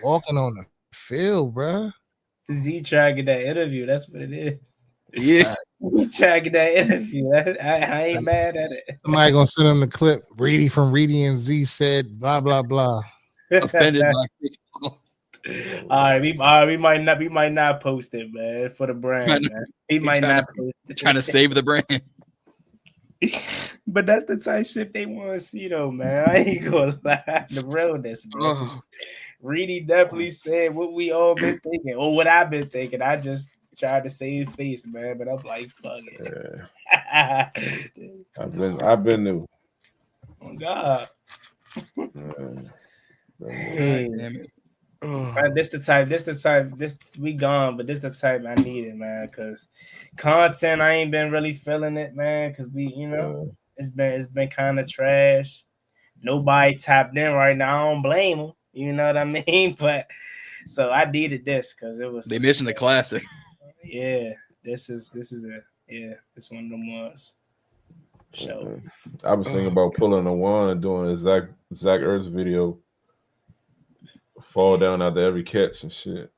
walking on the field, bro. Z trying to get that interview. That's what it is. Yeah. He trying to get that interview. I ain't mad at it. Somebody gonna send him the clip. Reedy from Reedy and Z said blah blah blah. Offended by Chris Paul. All right, we might not post it, man, for the brand, man. He might not post it. Trying to save the brand. But that's the type shit they want to see, though, man. I ain't gonna lie. The realness, bro. Oh. Reedy definitely said what we all been thinking, or what I've been thinking. I just tried to save face, man. But I'm like, fuck it. Yeah. I've been new. Oh God. Hey. This the type. We gone, but this the type I needed, man. Cause content, I ain't been really feeling it, man. Cause it's been kind of trash. Nobody tapped in right now. I don't blame them. You know what I mean? But so I needed this because it was. They missing the classic. Yeah, this is it's one of them ones. So I was thinking about pulling a one and doing a Zach Ertz video. Fall down after every catch and shit.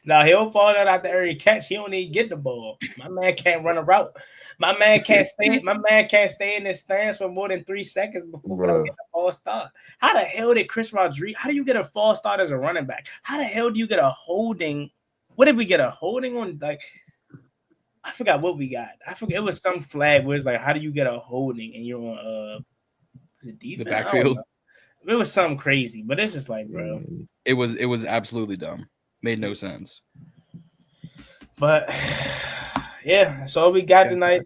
No, he'll fall down after every catch. He don't even get the ball. My man can't run a route. My man can't stay in his stance for more than 3 seconds before getting a false start. How the hell did Chris Rodriguez? How do you get a false start as a running back? How the hell do you get a holding? What did we get a holding on? Like, I forgot what we got. I forget, it was some flag where it's like, how do you get a holding and you're on is it defense? The backfield. It was something crazy, but it's just like, bro. It was absolutely dumb. Made no sense. But yeah, that's all we got tonight.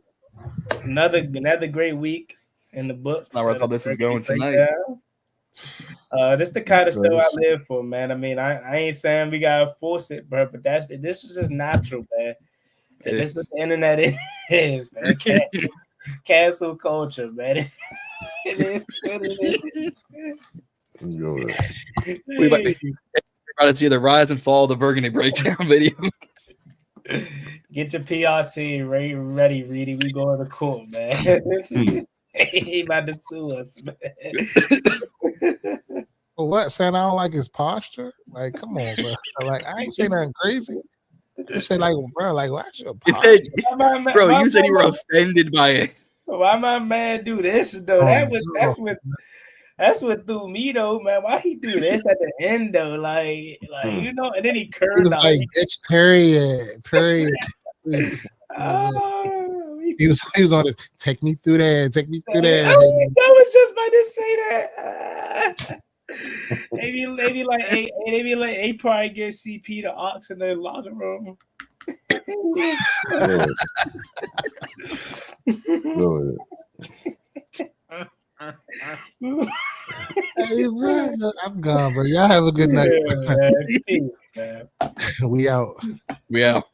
Another great week in the books. That's not where I thought this was going tonight. This is the kind of show I live for, man. I mean, I ain't saying we gotta force it, bro, but this was just natural, man. And this is what the internet is, man. Cancel culture, man. It is. We about to see the rise and fall of the Burgundy Breakdown videos. Get your PR team ready, Reedy. We going to court, man. He about to sue us, man. Well, what? Saying I don't like his posture? Like, come on, bro. Like, I ain't saying nothing crazy. They said, like, bro, like, watch your It posture. said, bro, you said you were offended by it. Why my man do this though? That's what threw me though, man. Why he do this at the end though? Like you know, and then he curved. He was like, bitch, period. He was on it. Take me through that. Take me through that. I was just about to say that. Maybe like they probably get CP the Ox in the locker room. Hey, bro, I'm gone, bro. Y'all have a good night. Peace, man. We out. We out.